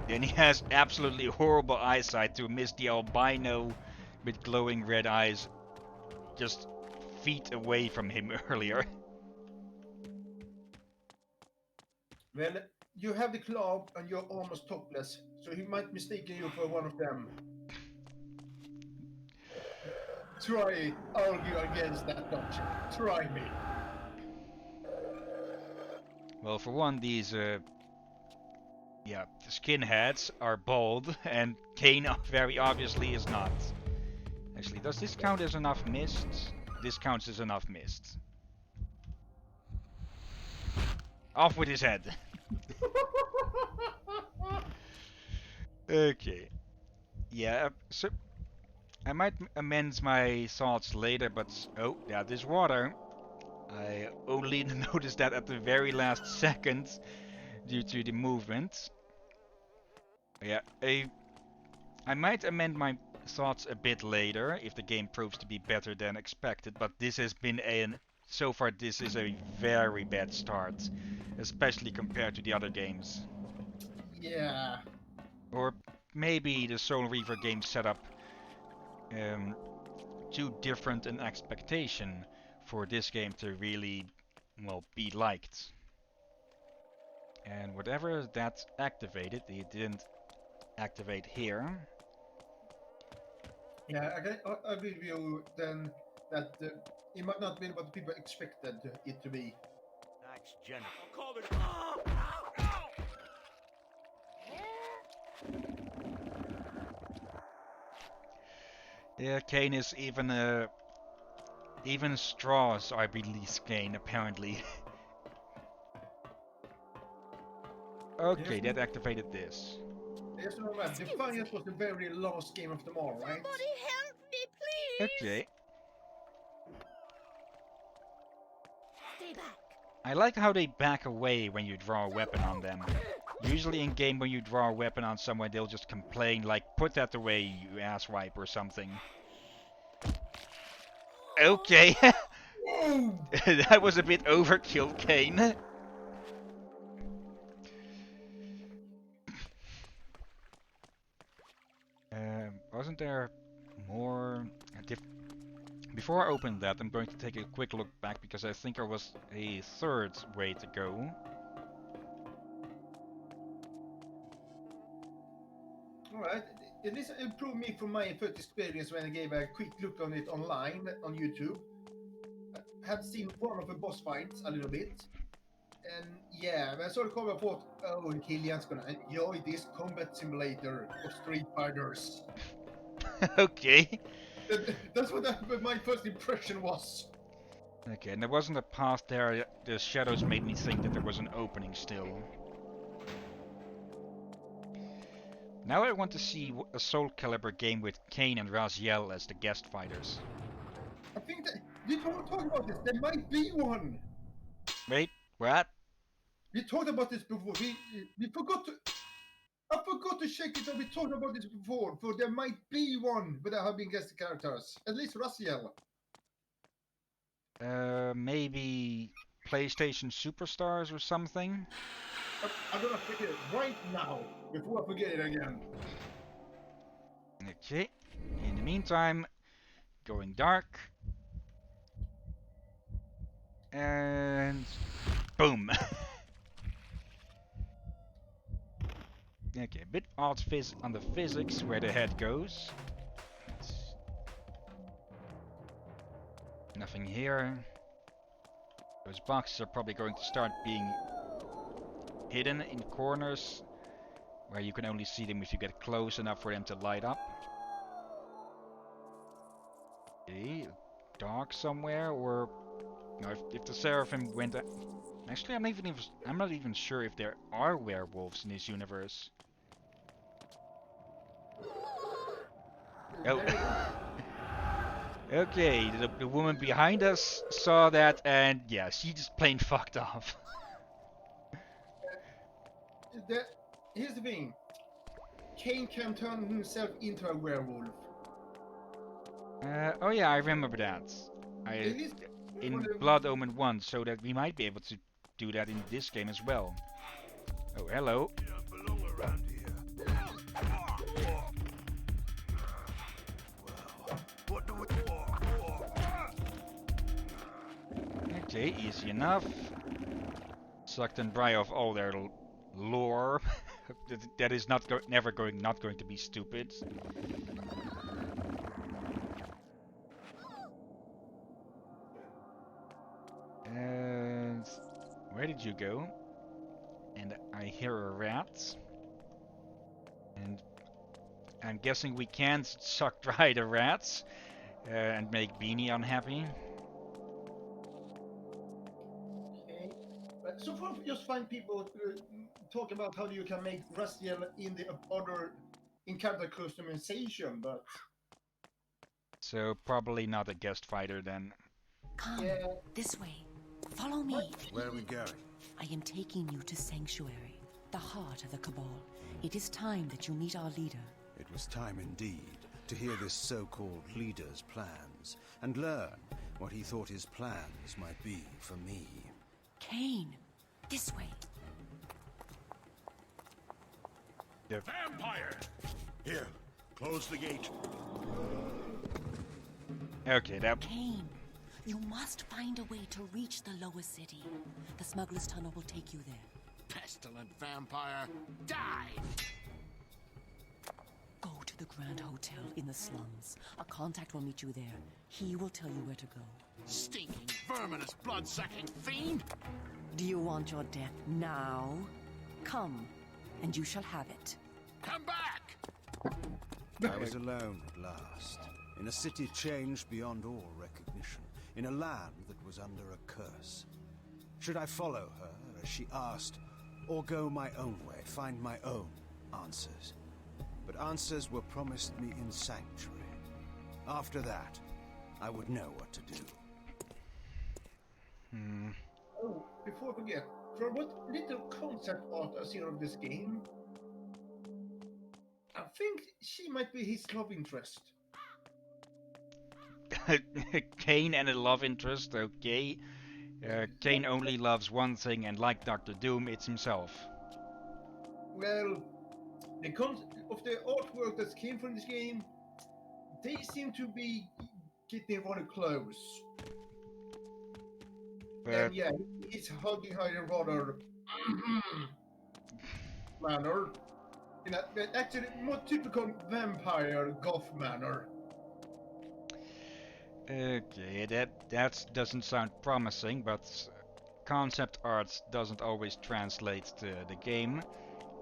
And he has absolutely horrible eyesight to miss the albino with glowing red eyes just feet away from him earlier. Well, you have the club and you're almost topless, so he might mistake you for one of them. Try argue against that doctrine. Try me. Well, for one, these skinheads are bald, and Kain very obviously is not. Actually, does this count as enough mist? This counts as enough mist. Off with his head. Okay. Yeah, so I might amend my thoughts later, but oh, that is water. I only noticed that at the very last second due to the movement. Yeah, I might amend my thoughts a bit later if the game proves to be better than expected, but this has been so far this is a very bad start, especially compared to the other games. Yeah. Or maybe the Soul Reaver game set up too different an expectation for this game to really, well, be liked. And whatever that activated, it didn't activate here. Yeah, I agree with you then. that it might not be what people expected it to be. That's general. Yeah, Kain is even straws are beneath Kain, apparently. Okay, that activated this. Yes, no, man. Defiance was the very last game of them all, right? Somebody help me, please! Okay. Stay back. I like how they back away when you draw a weapon on them. Usually in game when you draw a weapon on someone, they'll just complain like, put that away, you asswipe, or something. Okay. That was a bit overkill, Kain. Wasn't there more... Before I open that, I'm going to take a quick look back because I think there was a third way to go. Alright, this improved me from my first experience when I gave a quick look on it online on YouTube. I had seen one of the boss fights a little bit. And yeah, when I saw the cover I thought, oh, Hillyan's gonna enjoy this combat simulator of Street Fighters. Okay. That's what my first impression was. Okay, and there wasn't a path there. The shadows made me think that there was an opening still. Now I want to see a Soul Calibur game with Kain and Raziel as the guest fighters. I think that we talked about this. There might be one. Wait, what? We talked about this before. We forgot to. I forgot to check it. We talked about this before. For there might be one without having guest characters. At least Raziel. Maybe PlayStation Superstars or something? I'm gonna forget it right now before I forget it again. Okay. In the meantime, going dark. And boom. Okay, a bit odd on the physics where the head goes. Nothing here. Those boxes are probably going to start being hidden in corners where you can only see them if you get close enough for them to light up. Okay, dark somewhere, or no, if the Seraphim went. Actually, I'm not even sure if there are werewolves in this universe. Oh. Okay, the woman behind us saw that, and yeah, she just plain fucked off. Here's the thing. Kain can turn himself into a werewolf. Oh yeah, I remember that. In Blood Omen 1, so that we might be able to do that in this game as well. Oh, hello. Okay, easy enough. Sucked and dry of all their lore. That is not going to be stupid. And where did you go? And I hear a rat. And I'm guessing we can't suck dry the rats and make Beanie unhappy. Okay. But so far, we just find people talk about how you can make Raziel in the other in character customization, but So probably not a guest fighter then. Come, yeah. this way. Follow me. Where are we going? I am taking you to Sanctuary, the heart of the Cabal. It is time that you meet our leader. It was time indeed to hear this so-called leader's plans and learn what he thought his plans might be for me. Kain, this way. Vampire! Here, close the gate. Okay, that... Kain, you must find a way to reach the lower city. The smuggler's tunnel will take you there. Pestilent vampire, die! Go to the Grand Hotel in the slums. A contact will meet you there. He will tell you where to go. Stinking, verminous, blood-sucking fiend! Do you want your death now? Come, and you shall have it. Come back! I was alone at last, in a city changed beyond all recognition, in a land that was under a curse. Should I follow her, as she asked, or go my own way, find my own answers? But answers were promised me in Sanctuary. After that, I would know what to do. Oh, before I forget, from what little concept art I see of this game, I think she might be his love interest. Kain and a love interest, okay. Kain only loves one thing, and like Dr. Doom, it's himself. Well, the concept of the artwork that came from this game, they seem to be getting rather close. But And yeah, he's hugging her in a rather manner. In a actually more typical vampire goth manner. okay, that doesn't sound promising, but concept art doesn't always translate to the game.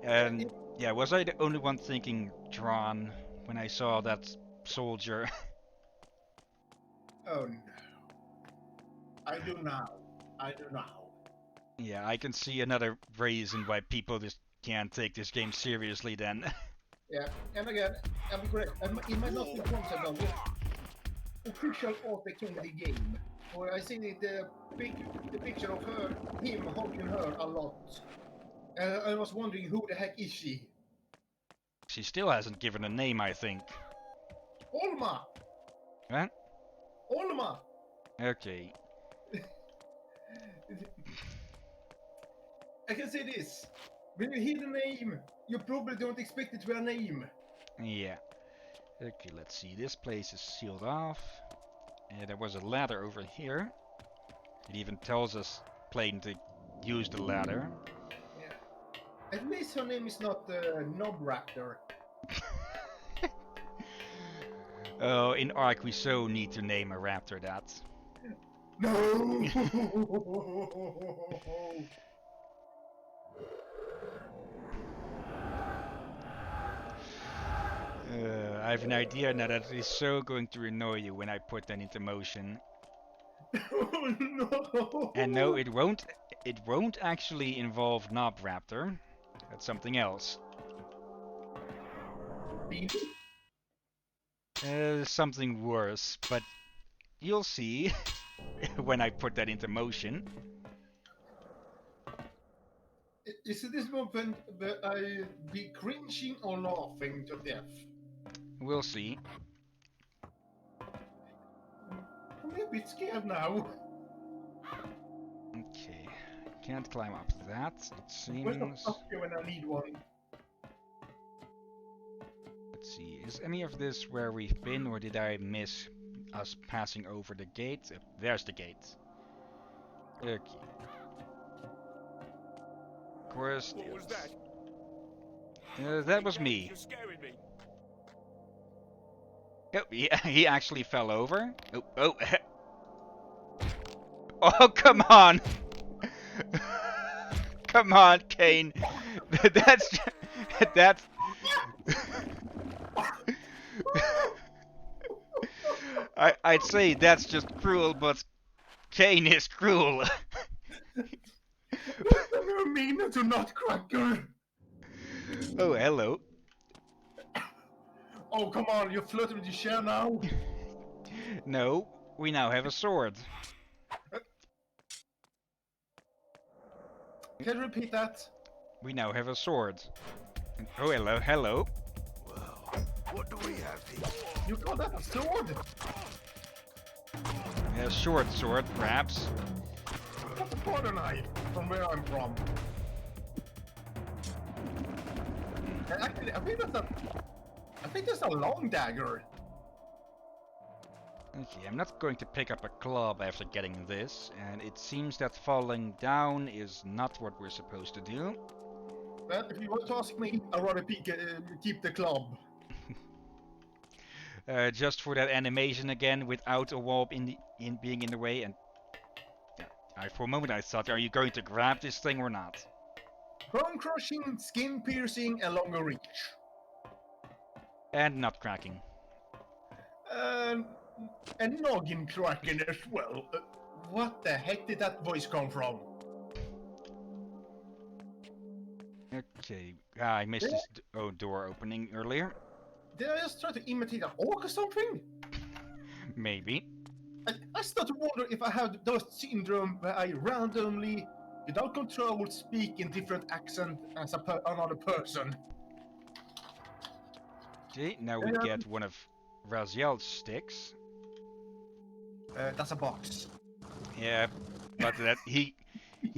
And yeah, was I the only one thinking drawn when I saw that soldier? Oh no. I do now. Yeah, I can see another reason why people just can't take this game seriously then. Yeah, and again, I'll be correct. It might not be concept of the official art that came with the game. Or I see the picture of him hugging her a lot. I was wondering who the heck is she? She still hasn't given a name, I think. Olma! Huh? Olma! Okay. I can say this. When you hear the name, you probably don't expect it to be a name. Yeah. Okay, let's see. This place is sealed off. There was a ladder over here. It even tells us plain to use the ladder. Yeah. At least her name is not Knob Raptor. Oh, in Ark we so need to name a raptor that. No! I have an idea now that is so going to annoy you when I put that into motion. Oh no! And no, it won't. It won't actually involve Knob Raptor. That's something else. Something worse, but you'll see when I put that into motion. Is it this moment that I be cringing or laughing to death? We'll see. I'm a bit scared now. Okay, can't climb up that, it Where's the seems. fuck when I need one? Let's see, is any of this where we've been, or did I miss us passing over the gate? There's the gate. Okay. Of course. What was that? That was me. You're scaring me. Oh, he actually fell over. Oh. Oh, come on! Come on, Kain. That's I'd say that's just cruel, but Kain is cruel. You mean to Nutcracker? Oh, hello. Oh, come on, you're flirting with your share now? No, we now have a sword. Can you repeat that? We now have a sword. Oh, hello. Well, what do we have here? You call that a sword? A short sword, perhaps. That's a quarter knife from where I'm from. And actually, I think that's a long dagger. Okay, I'm not going to pick up a club after getting this, and it seems that falling down is not what we're supposed to do. Well, if you want to ask me, I'd rather keep the club. just for that animation again, without a wall in being in the way. And yeah, for a moment I thought, are you going to grab this thing or not? Bone crushing, skin piercing, and longer reach. And nut cracking. Um, and noggin cracking as well. What the heck did that voice come from? Okay, I missed this door opening earlier. Did I just try to imitate an orc or something? Maybe. I start to wonder if I have those syndrome where I randomly, without control, speak in different accent as another person. Okay, now we get one of Raziel's sticks. That's a box. Yeah, but that he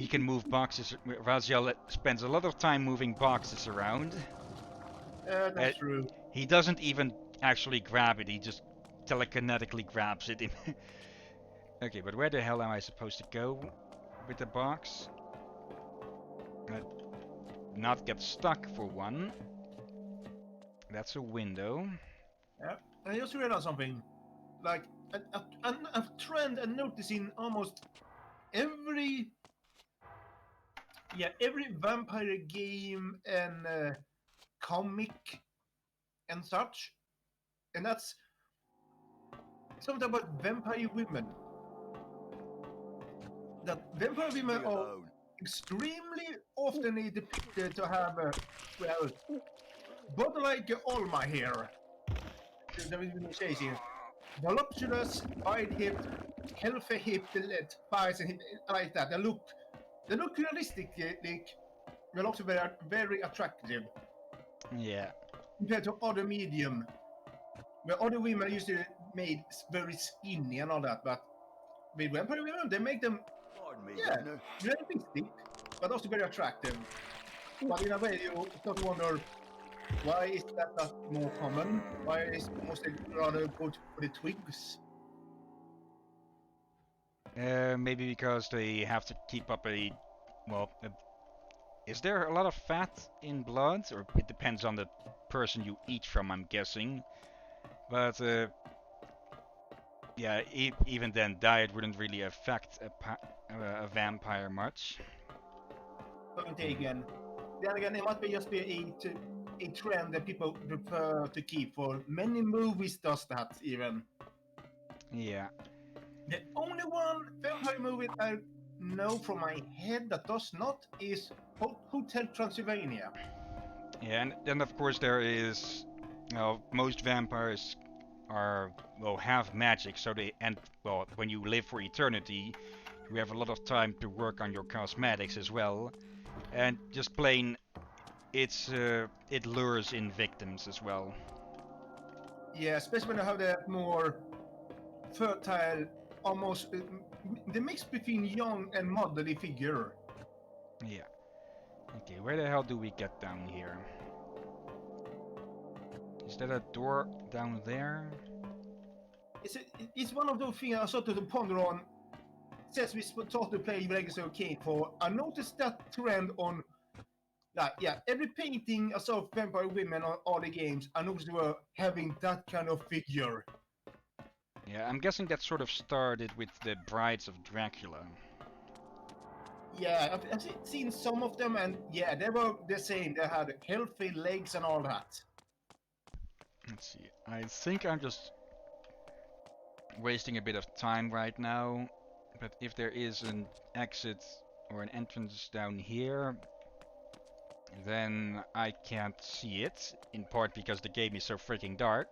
can move boxes. Raziel spends a lot of time moving boxes around. That's true. He doesn't even actually grab it, he just telekinetically grabs it. Okay, but where the hell am I supposed to go with the box? Not get stuck for one. That's a window. Yeah, I just realized something. Like, a trend I'm noticing almost every vampire game and comic and such, and that's something about vampire women. That vampire women are extremely often depicted to have, well, body like Alma here. The visualization. Voluptuous, wide-hipped, healthy-hipped thighs and like that. They look realistic. They're also very, very attractive. Yeah. Compared to other medium, where other women are usually made very skinny and all that, but with vampire women, they make them, realistic, but also very attractive. But in a way, you start to wonder, why is that not more common? Why is mostly rather good for the twigs? Maybe because they have to keep up is there a lot of fat in blood? Or it depends on the person you eat from, I'm guessing. But yeah, even then, diet wouldn't really affect a vampire much. Point taken. Then again, it must be just be a trend that people prefer to keep for. Many movies does that even. Yeah. The only one vampire movie I know from my head that does not is Hotel Transylvania. Yeah, and then of course there is, most vampires have magic, so when you live for eternity, you have a lot of time to work on your cosmetics as well, and just plain, it lures in victims as well. Yeah, especially when you have the more fertile, almost the mix between young and motherly figure. Yeah. Okay, where the hell do we get down here? Is that a door down there? It's one of those things I started to ponder on since we started to play Legacy of Kain. For I noticed that trend on, every painting I saw of vampire women on all the games, I noticed they were having that kind of figure. Yeah, I'm guessing that sort of started with the Brides of Dracula. Yeah, I've seen some of them, and yeah, they were the same. They had healthy legs and all that. Let's see. I think I'm just wasting a bit of time right now, but if there is an exit or an entrance down here, then I can't see it, in part because the game is so freaking dark.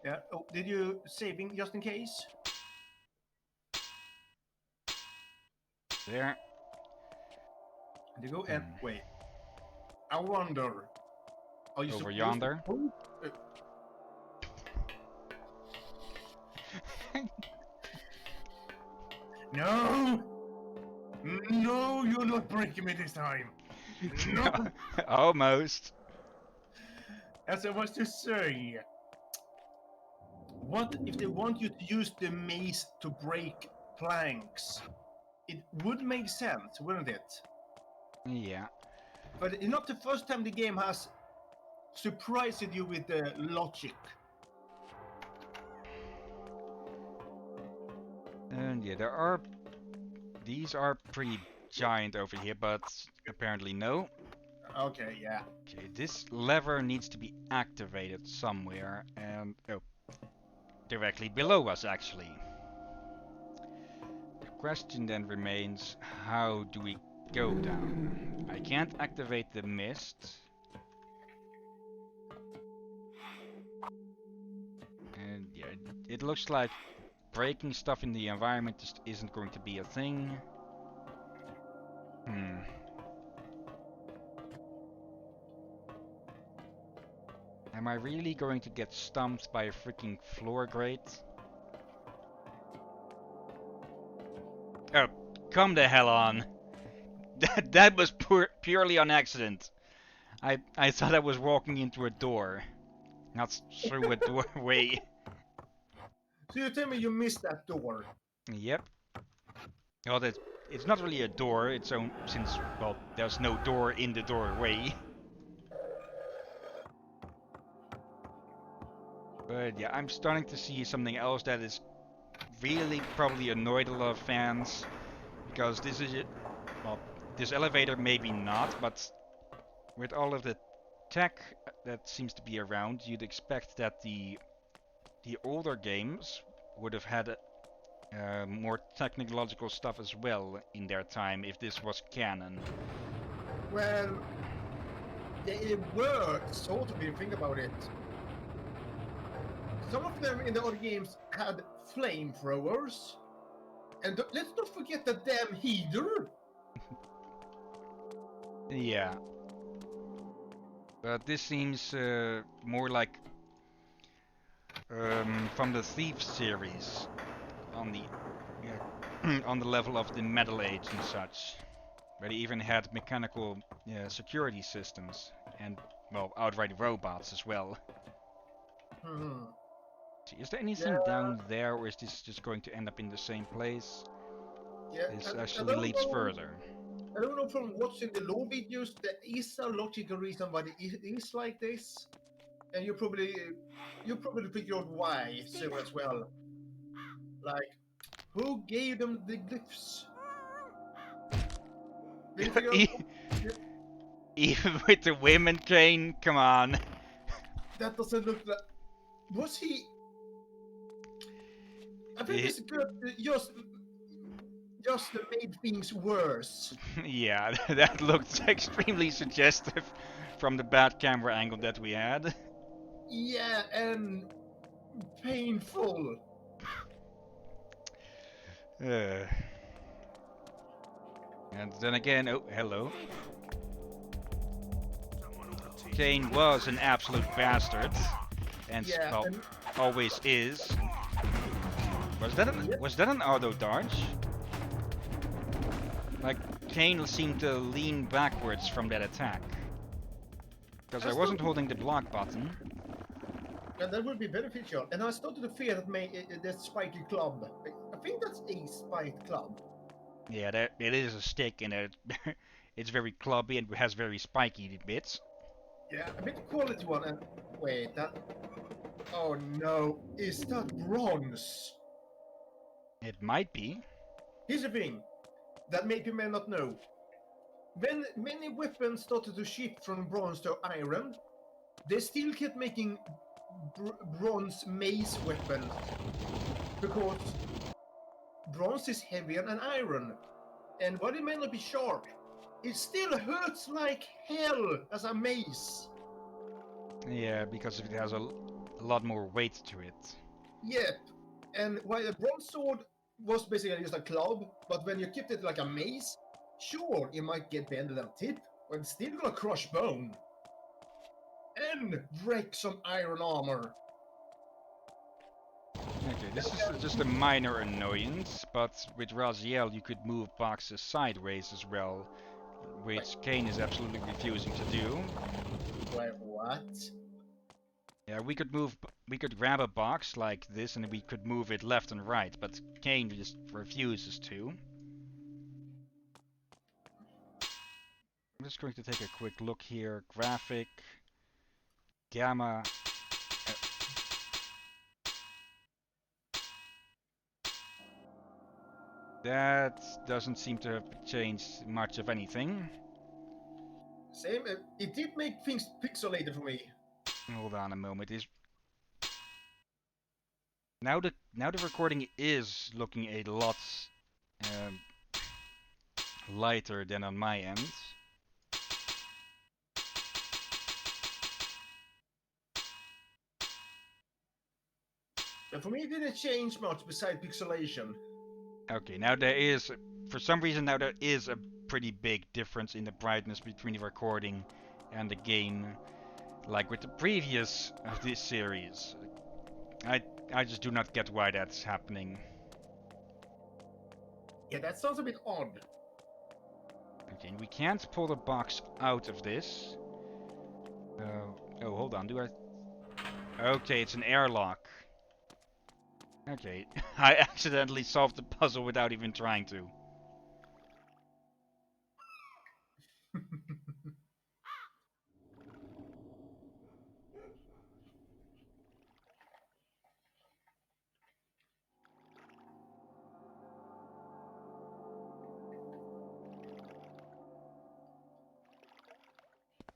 Yeah. Oh, did you saving just in case? There. Did you go and wait? I wonder. Are you Over yonder? No! No, you're not breaking me this time. No. Almost. As I was to say, what if they want you to use the mace to break planks? It would make sense, wouldn't it? Yeah. But it's not the first time the game has surprised you with the logic. And yeah, these are pretty giant over here, but apparently no. Okay, yeah. Okay, this lever needs to be activated somewhere, and oh, directly below us actually. The question then remains, how do we go down? I can't activate the mist. And yeah, it looks like breaking stuff in the environment just isn't going to be a thing. Hmm. Am I really going to get stumped by a freaking floor grate? Oh, come the hell on. That was purely on accident. I thought I was walking into a door, not through a doorway. So you tell me you missed that door? Yep. Well, it's not really a door. It's own since well, there's no door in the doorway. But yeah, I'm starting to see something else that is really probably annoyed a lot of fans, because this is it. Well, this elevator maybe not, but with all of the tech that seems to be around, you'd expect that the older games would have had more technological stuff as well in their time if this was canon. Well, they were sort of, if you think about it. Some of them in the other games had flamethrowers. And let's not forget the damn heater. Yeah. But this seems more like from the Thief series on the on the level of the Metal Age and such, where they even had mechanical security systems and well outright robots as well. Hmm. Is there anything down there, or is this just going to end up in the same place? Yeah, This I actually don't leads know. further. I don't know from watching the law videos. There is a logical reason why it is like this, and you probably figure out why soon as well. Like, who gave them the glyphs? Did you figure out? Yeah, Even with the women, Kain, come on. that doesn't look like. Was he? I think He- it's good. Just made things worse. Yeah, that looked extremely suggestive from the bad camera angle that we had. Yeah, and painful. Uh, and then again, oh, hello. Kain was an absolute bastard, and Yeah, well, and always is. Yep. Was that an auto dodge? Like Kain seemed to lean backwards from that attack, because I wasn't holding the block button. and that would be beneficial. And I started to fear that that spiky club. I think that's a spiked club. Yeah, it is a stick, and it's very clubby and has very spiky bits. Yeah, a bit quality one. And wait, that. Oh no, is that bronze? It might be. Here's the thing that maybe may not know. When many weapons started to shift from bronze to iron, they still kept making bronze mace weapons because bronze is heavier than iron, and while it may not be sharp, it still hurts like hell as a mace. Yeah, because it has a lot more weight to it. Yep, and while a bronze sword was basically just a club, but when you kept it like a mace, sure, it might get bended and tip, but it's still gonna crush bone and break some iron armor. Okay, this is just a minor annoyance, but with Raziel you could move boxes sideways as well, which Kain is absolutely refusing to do. Wait, what? Yeah, we could grab a box like this and we could move it left and right, but Kain just refuses to. I'm just going to take a quick look here. Graphic, gamma. That doesn't seem to have changed much of anything. Same. It did make things pixelated for me. Hold on a moment. Is now the recording is looking a lot um, lighter than on my end. And for me, it didn't change much besides pixelation. Okay, now there is, for some reason now there is a pretty big difference in the brightness between the recording and the game, like with the previous of this series. I just do not get why that's happening. Yeah, that sounds a bit odd. Okay, we can't pull the box out of this. Oh, hold on, do I? Okay, it's an airlock. Okay, I accidentally solved the puzzle without even trying to.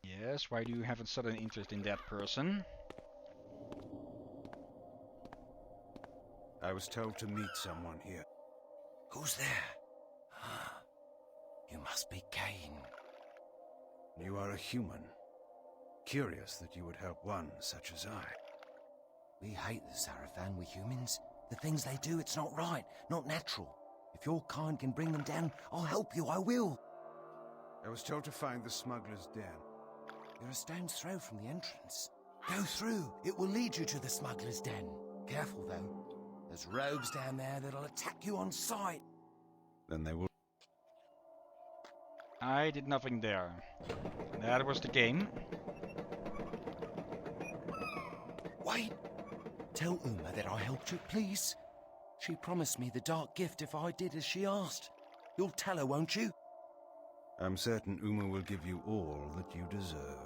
Yes, why do you have a sudden interest in that person? I was told to meet someone here. Who's there? You must be Kain. You are a human. Curious that you would help one such as I. We hate the Sarafan, we humans. The things they do, it's not right, not natural. If your kind can bring them down, I'll help you, I will. I was told to find the smuggler's den. You're a stone's throw from the entrance. Go through, it will lead you to the smuggler's den. Careful, though. There's rogues down there that'll attack you on sight. Then they will. I did nothing there. That was the game. Wait! Tell Uma that I helped you, please. She promised me the dark gift if I did as she asked. You'll tell her, won't you? I'm certain Uma will give you all that you deserve.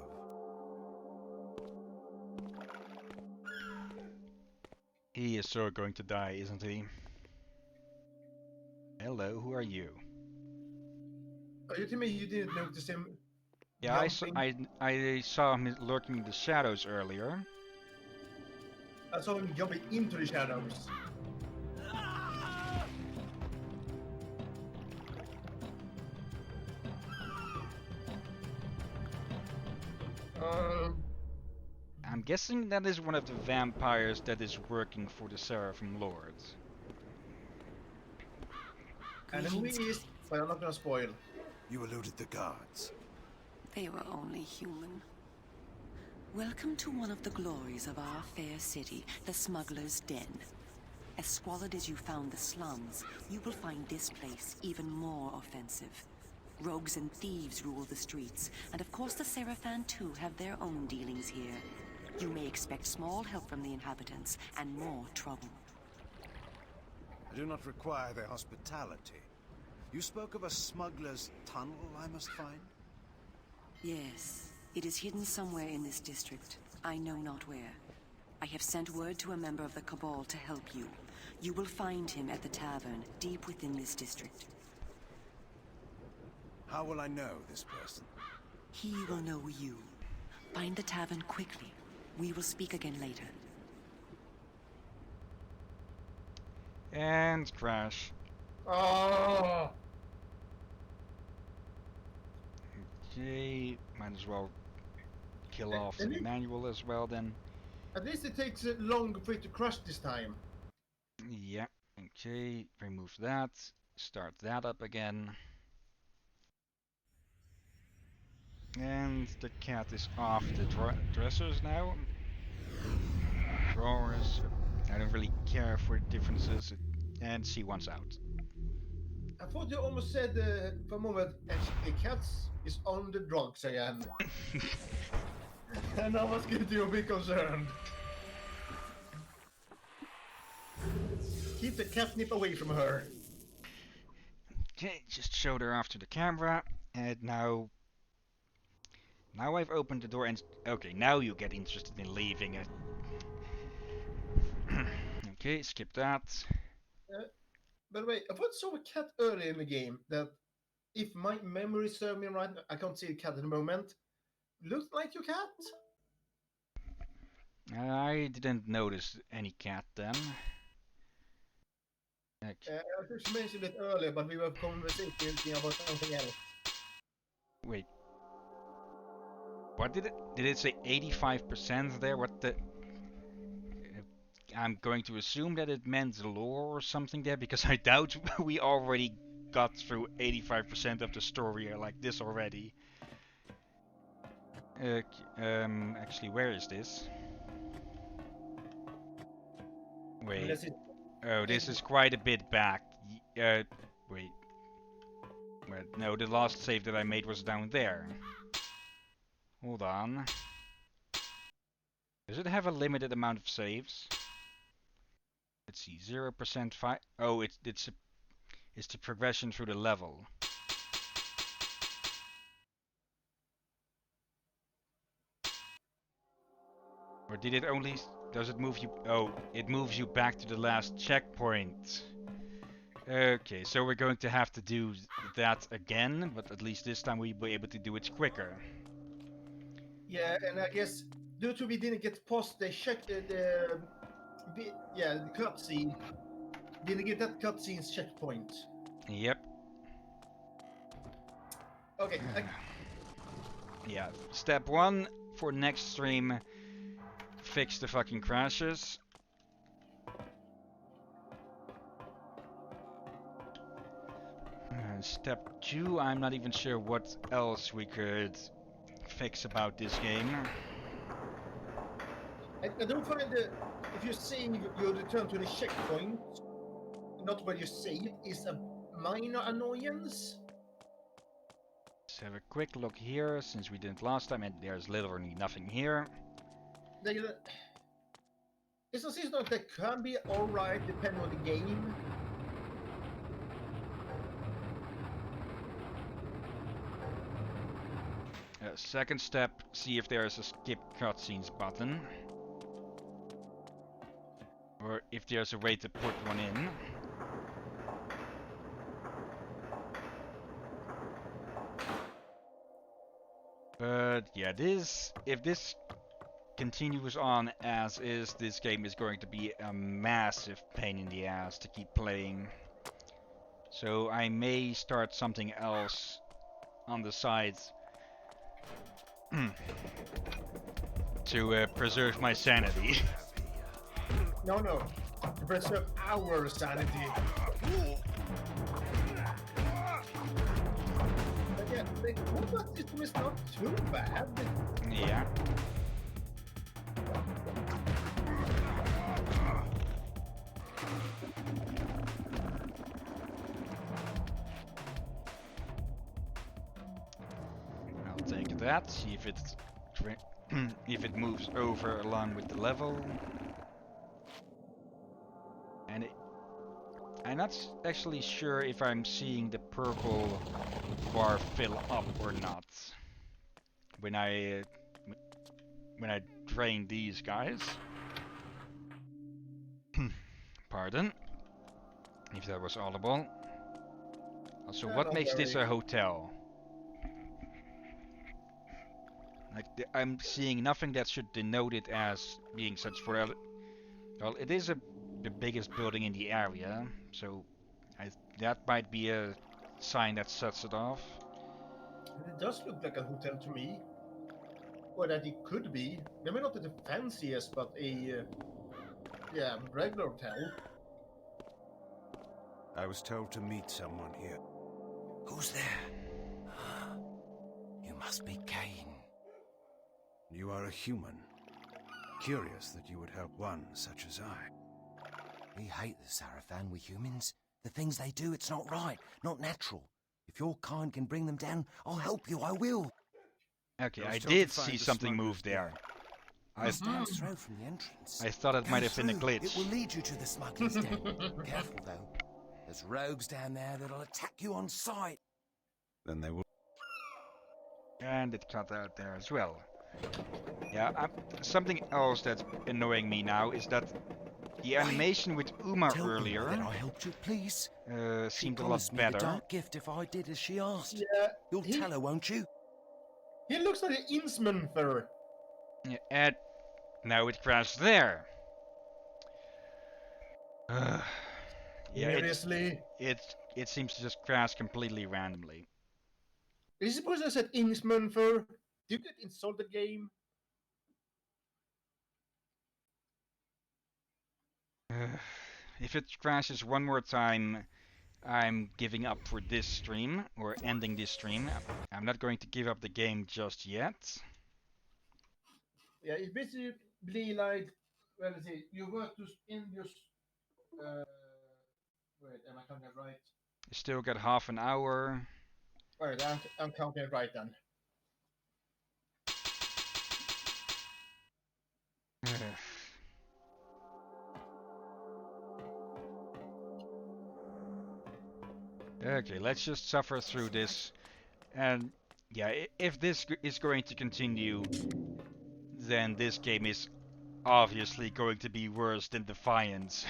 He is so going to die, isn't he? Hello, who are you? Oh, you tell me you didn't notice him? Yeah, jumping? I saw him lurking in the shadows earlier. I saw him jumping into the shadows. I'm guessing that is one of the vampires that is working for the Seraphim Lords. And who he is, but I'm not gonna spoil. You eluded the guards. They were only human. Welcome to one of the glories of our fair city, the Smuggler's Den. As squalid as you found the slums, you will find this place even more offensive. Rogues and thieves rule the streets, and of course the Sarafan too have their own dealings here. You may expect small help from the inhabitants, and more trouble. I do not require their hospitality. You spoke of a smuggler's tunnel I must find? Yes, it is hidden somewhere in this district. I know not where. I have sent word to a member of the Cabal to help you. You will find him at the tavern, deep within this district. How will I know this person? He will know you. Find the tavern quickly. We will speak again later. And crash. Oh! Okay, might as well kill off and the it- manual as well then. At least it takes long for it to crash this time. Yeah, okay, remove that. Start that up again. And the cat is off the dressers now. Drawers. I don't really care for the differences. And she wants out. I thought you almost said for a moment, the cat is on the drugs again. And I was getting a bit concerned. Keep the catnip away from her. Okay, just showed her off to the camera. And now I've opened the door and... Okay, now you get interested in leaving it. Okay, skip that. By the way, I thought I saw a cat earlier in the game that, if my memory serves me right, I can't see the cat at the moment. Looks like your cat. I didn't notice any cat then. I just mentioned it earlier, but we were conversating about something else. Wait. What did it say 85% there? What the... I'm going to assume that it meant lore or something there, because I doubt we already got through 85% of the story like this already. Actually, where is this? Wait. Oh, this is quite a bit back. Wait. No, the last save that I made was down there. Hold on. Does it have a limited amount of saves? Let's see, 0% 5. Oh, it's the progression through the level. Or did it only... Does it move you... Oh, it moves you back to the last checkpoint. Okay, so we're going to have to do that again, but at least this time we'll be able to do it quicker. Yeah, and I guess due to we didn't get past the the cutscene, didn't get that cutscene's checkpoint. Yep. Okay. Yeah, step 1 for next stream, fix the fucking crashes. Step 2, I'm not even sure what else we could fix about this game. I don't find that if you save your return to the checkpoint, not where you save, is a minor annoyance. Let's have a quick look here, since we didn't last time, and there's literally nothing here. It's a system that can be alright depending on the game. Second step, see if there is a skip cutscenes button. Or if there's a way to put one in. But yeah, if this continues on as is, this game is going to be a massive pain in the ass to keep playing. So I may start something else on the side to preserve my sanity. No, to preserve our sanity. But yeah, the combat system is not too bad. Yeah. I'll take that, see if it's if it moves over along with the level. And I'm not actually sure if I'm seeing the purple bar fill up or not when I train these guys. Pardon, if that was audible. Also, what makes this a hotel? Like, I'm seeing nothing that should denote it as being such for... Well, it is the biggest building in the area, so that might be a sign that sets it off. It does look like a hotel to me. Or that it could be. Maybe not the fanciest, but a regular hotel. I was told to meet someone here. Who's there? You must be Kain. You are a human. Curious that you would help one such as I. We hate the Sarafan, we humans. The things they do, it's not right, not natural. If your kind can bring them down, I'll help you, I will. Okay, I did see something move there. I stone's throw from the entrance. I thought it might have been a glitch. It will lead you to the smuggler's den. Careful though. There's rogues down there that'll attack you on sight. Then they will. And it cut out there as well. Yeah, something else that's annoying me now is that The animation with Uma Tell Uma earlier that I helped you, please. She seemed a lot promised me the better. dark gift if I did as she asked. Yeah, You'll tell her, won't you? he looks like an Innsmouth. Yeah, and now it crashed there. Yeah, Seriously? it seems to just crash completely randomly. Is it supposed to say Innsmouth? Did you install the game? If it crashes one more time, I'm giving up for this stream, or ending this stream. I'm not going to give up the game just yet. Yeah, it's basically like, well, let's see, you work to in your. Wait, am I counting it right? Still got half an hour. Alright, I'm counting it right then. Okay, let's just suffer through this. And yeah, if this is going to continue, then this game is obviously going to be worse than Defiance.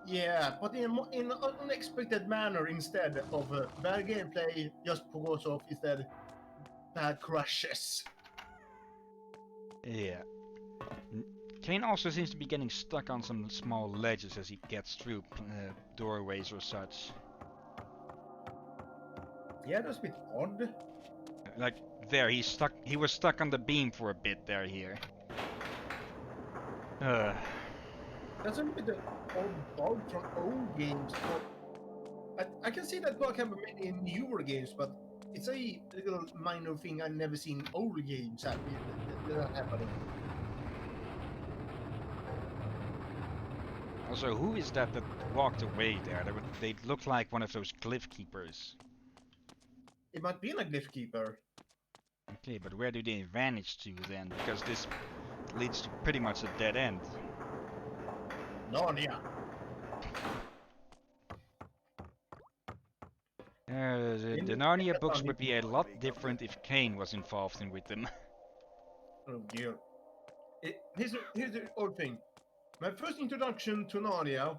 Yeah, but in an unexpected manner instead of bad gameplay, just because of instead bad crashes. Yeah. Kain also seems to be getting stuck on some small ledges as he gets through doorways or such. Yeah, that's a bit odd. Like there, he's stuck. He was stuck on the beam for a bit there. Here. That's a little bit odd bug from old games. I can see that bug happen in newer games, but it's a little minor thing I've never seen in old games happening. Also, who is that walked away there? They look like one of those cliff keepers. It might be a glyph keeper. Okay, but where do they vanish to then? Because this leads to pretty much a dead end. Narnia. The Narnia books would be a lot different if Kain was involved in with them. Oh dear. Here's the odd thing. My first introduction to Narnia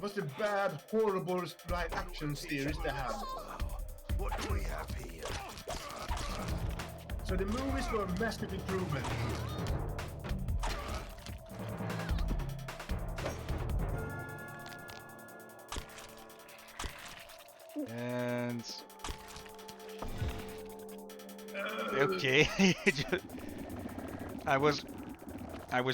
was the bad, horrible live action series they had. What do we have here? So the movies were a massive improvement. And okay, I was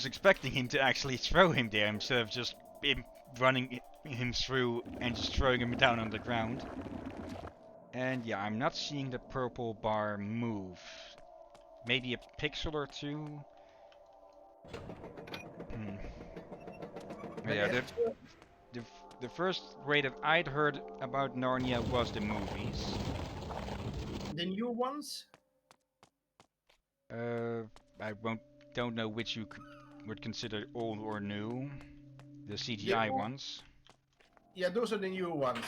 expecting him to actually throw him there instead of just him running him through and just throwing him down on the ground. And yeah, I'm not seeing the purple bar move. Maybe a pixel or two. Yeah, the first way that I'd heard about Narnia was the movies. The new ones? I don't know which you would consider old or new. The CGI ones. Yeah, those are the new ones.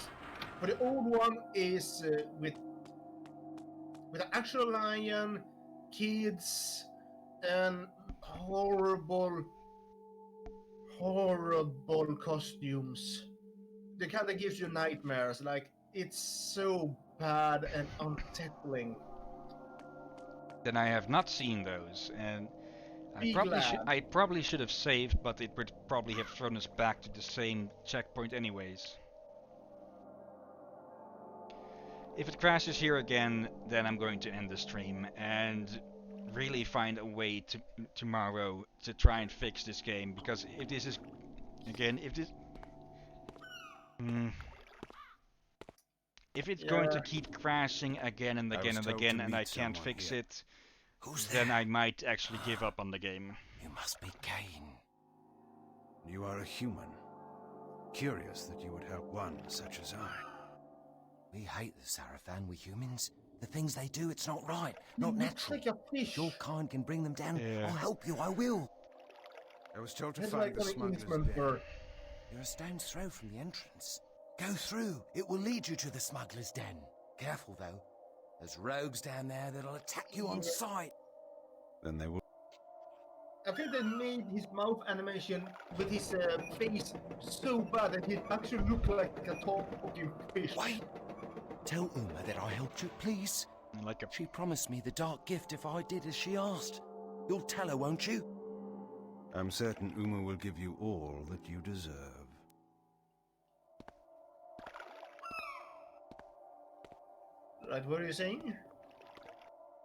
But the old one is with an actual lion, kids, and horrible costumes. The kind that gives you nightmares. Like, it's so bad and unsettling. Then I have not seen those, and Be I probably should have saved, but it would probably have thrown us back to the same checkpoint anyways. If it crashes here again, then I'm going to end the stream and really find a way tomorrow to try and fix this game, because if this is again, if it's going to keep crashing again and again and again and I can't fix it, then I might actually give up on the game. You must be Kain. You are a human. Curious that you would help one such as I. We hate the Sarafan, we humans. The things they do, it's not right, not natural. Like a fish. If your kind can bring them down, Yeah. I'll help you, I will. I was told to It's find like the an smuggler's Innsmouth. den. You're a stone's throw from the entrance. Go through. It will lead you to the smuggler's den. Careful, though. There's rogues down there that'll attack you on sight. Then they will. I think they made his mouth animation with his face so bad that he actually looked like a talking fish. Wait! Tell Uma that I helped you, please. Like a She promised me the dark gift if I did as she asked. You'll tell her, won't you? I'm certain Uma will give you all that you deserve. Right, what are you saying?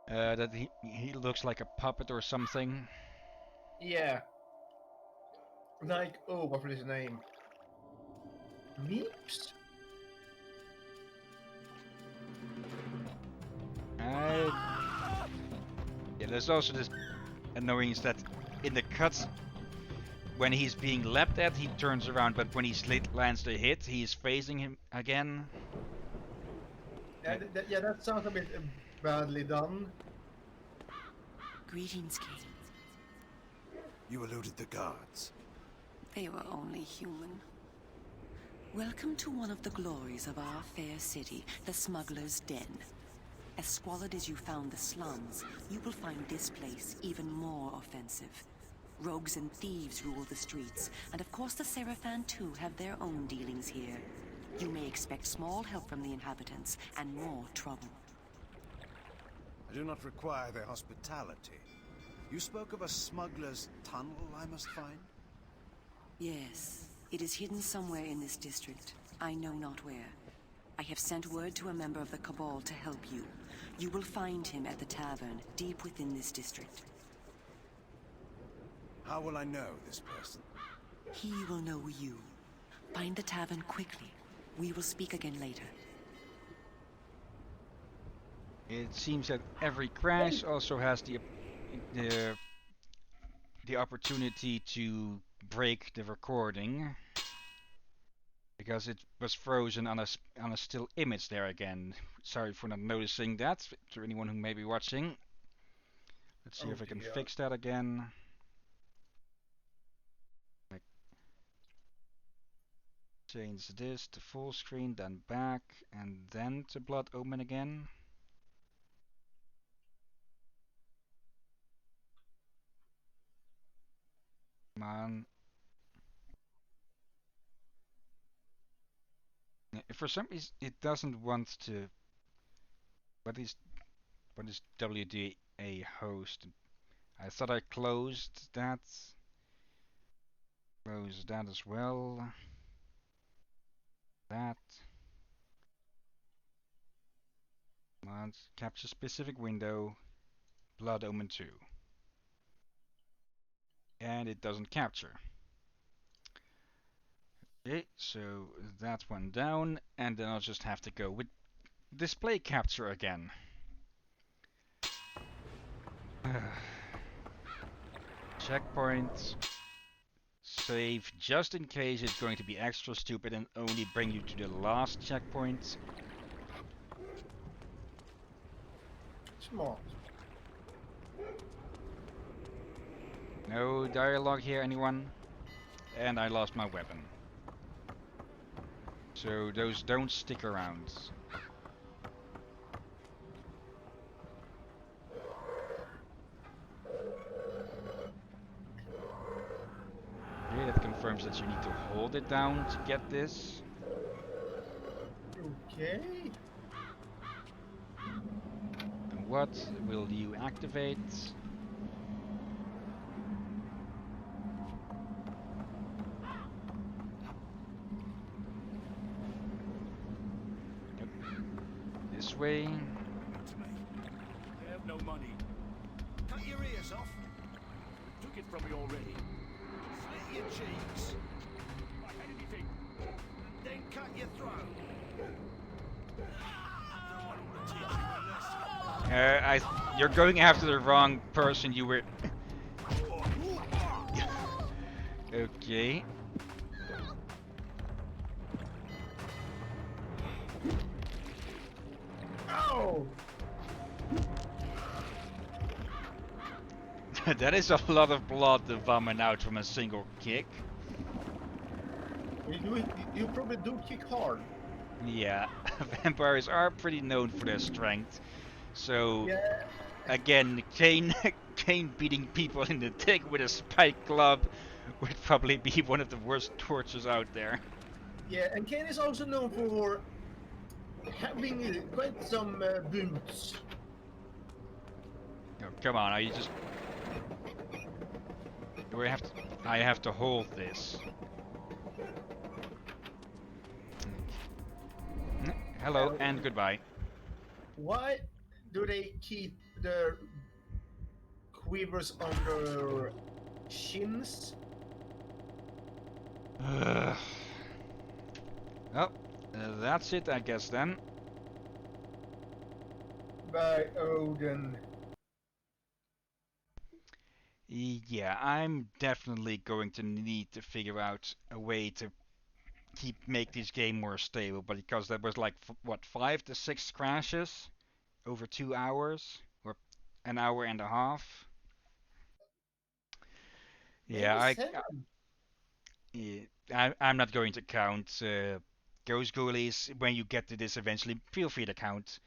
that he looks like a puppet or something. Yeah. Like, oh, what was his name? Meeps? Yeah, there's also this annoyance that in the cuts, when he's being leapt at, he turns around, but when he lands the hit, he's facing him again. Yeah, that sounds a bit badly done. Greetings, Kain. You eluded the guards. They were only human. Welcome to one of the glories of our fair city, the Smuggler's Den. As squalid as you found the slums, you will find this place even more offensive. Rogues and thieves rule the streets, and of course the Seraphan too have their own dealings here. You may expect small help from the inhabitants, and more trouble. I do not require their hospitality. You spoke of a smuggler's tunnel I must find? Yes, it is hidden somewhere in this district. I know not where. I have sent word to a member of the Cabal to help you. You will find him at the tavern, deep within this district. How will I know this person? He will know you. Find the tavern quickly. We will speak again later. It seems that every crash also has the opportunity to break the recording, because it was frozen on a still image there again. Sorry for not noticing that, to anyone who may be watching. Let's see if I can fix that again. Change this to full screen, then back, and then to Blood Omen again. Come on. For some reason, it doesn't want to. What is WDA host? I thought I closed that. Close that as well. That. Come on, capture specific window. Blood Omen 2. And it doesn't capture. Okay, so that one down, and then I'll just have to go with display capture again. Checkpoint. Save just in case it's going to be extra stupid and only bring you to the last checkpoint. Smart. No dialogue here, anyone? And I lost my weapon. So those don't stick around. Okay, that confirms that you need to hold it down to get this. Okay. And what will you activate? Yep. This way. To me. I have no money. Cut your ears off. You took it from me already. Slit your cheeks. I had anything. Then cut your throat. You're going after the wrong person. You were. Okay. Oh! That is a lot of blood vomit out from a single kick. You probably do kick hard. Yeah, vampires are pretty known for their strength. So Yeah, again, Kain, Kain beating people in the dick with a spike club would probably be one of the worst tortures out there. Yeah, and Kain is also known for having quite some boots. Oh, come on, are you just... Do I have to... I have to hold this. Hello and goodbye. Why do they keep their quivers on their shins? Well, that's it, I guess, then. By Odin. Yeah, I'm definitely going to need to figure out a way to make this game more stable, but because there was like what 5 to 6 crashes over 2 hours or an hour and a half. Yeah, Maybe 7. yeah, I'm not going to count. Ghost Ghoulies, when you get to this eventually, feel free to count.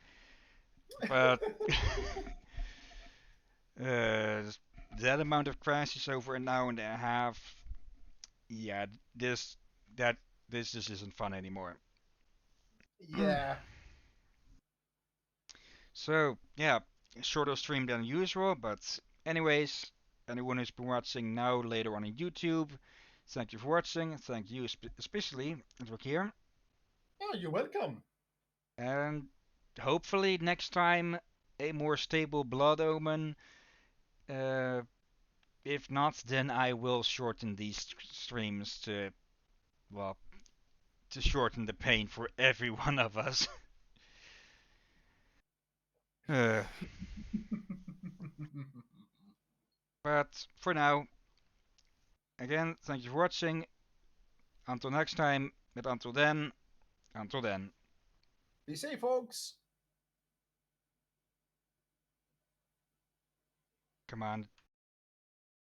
But uh, that amount of crashes over an hour and a half, yeah, that this just isn't fun anymore. Yeah. So, yeah, shorter stream than usual, but anyways, anyone who's been watching now later on YouTube, thank you for watching. Thank you especially, here. Oh, you're welcome. And hopefully next time a more stable Blood Omen. Uh, if not, then I will shorten these streams to, well, to shorten the pain for every one of us. uh, but for now, again, thank you for watching. Until next time, but until then, Be safe, folks. come on,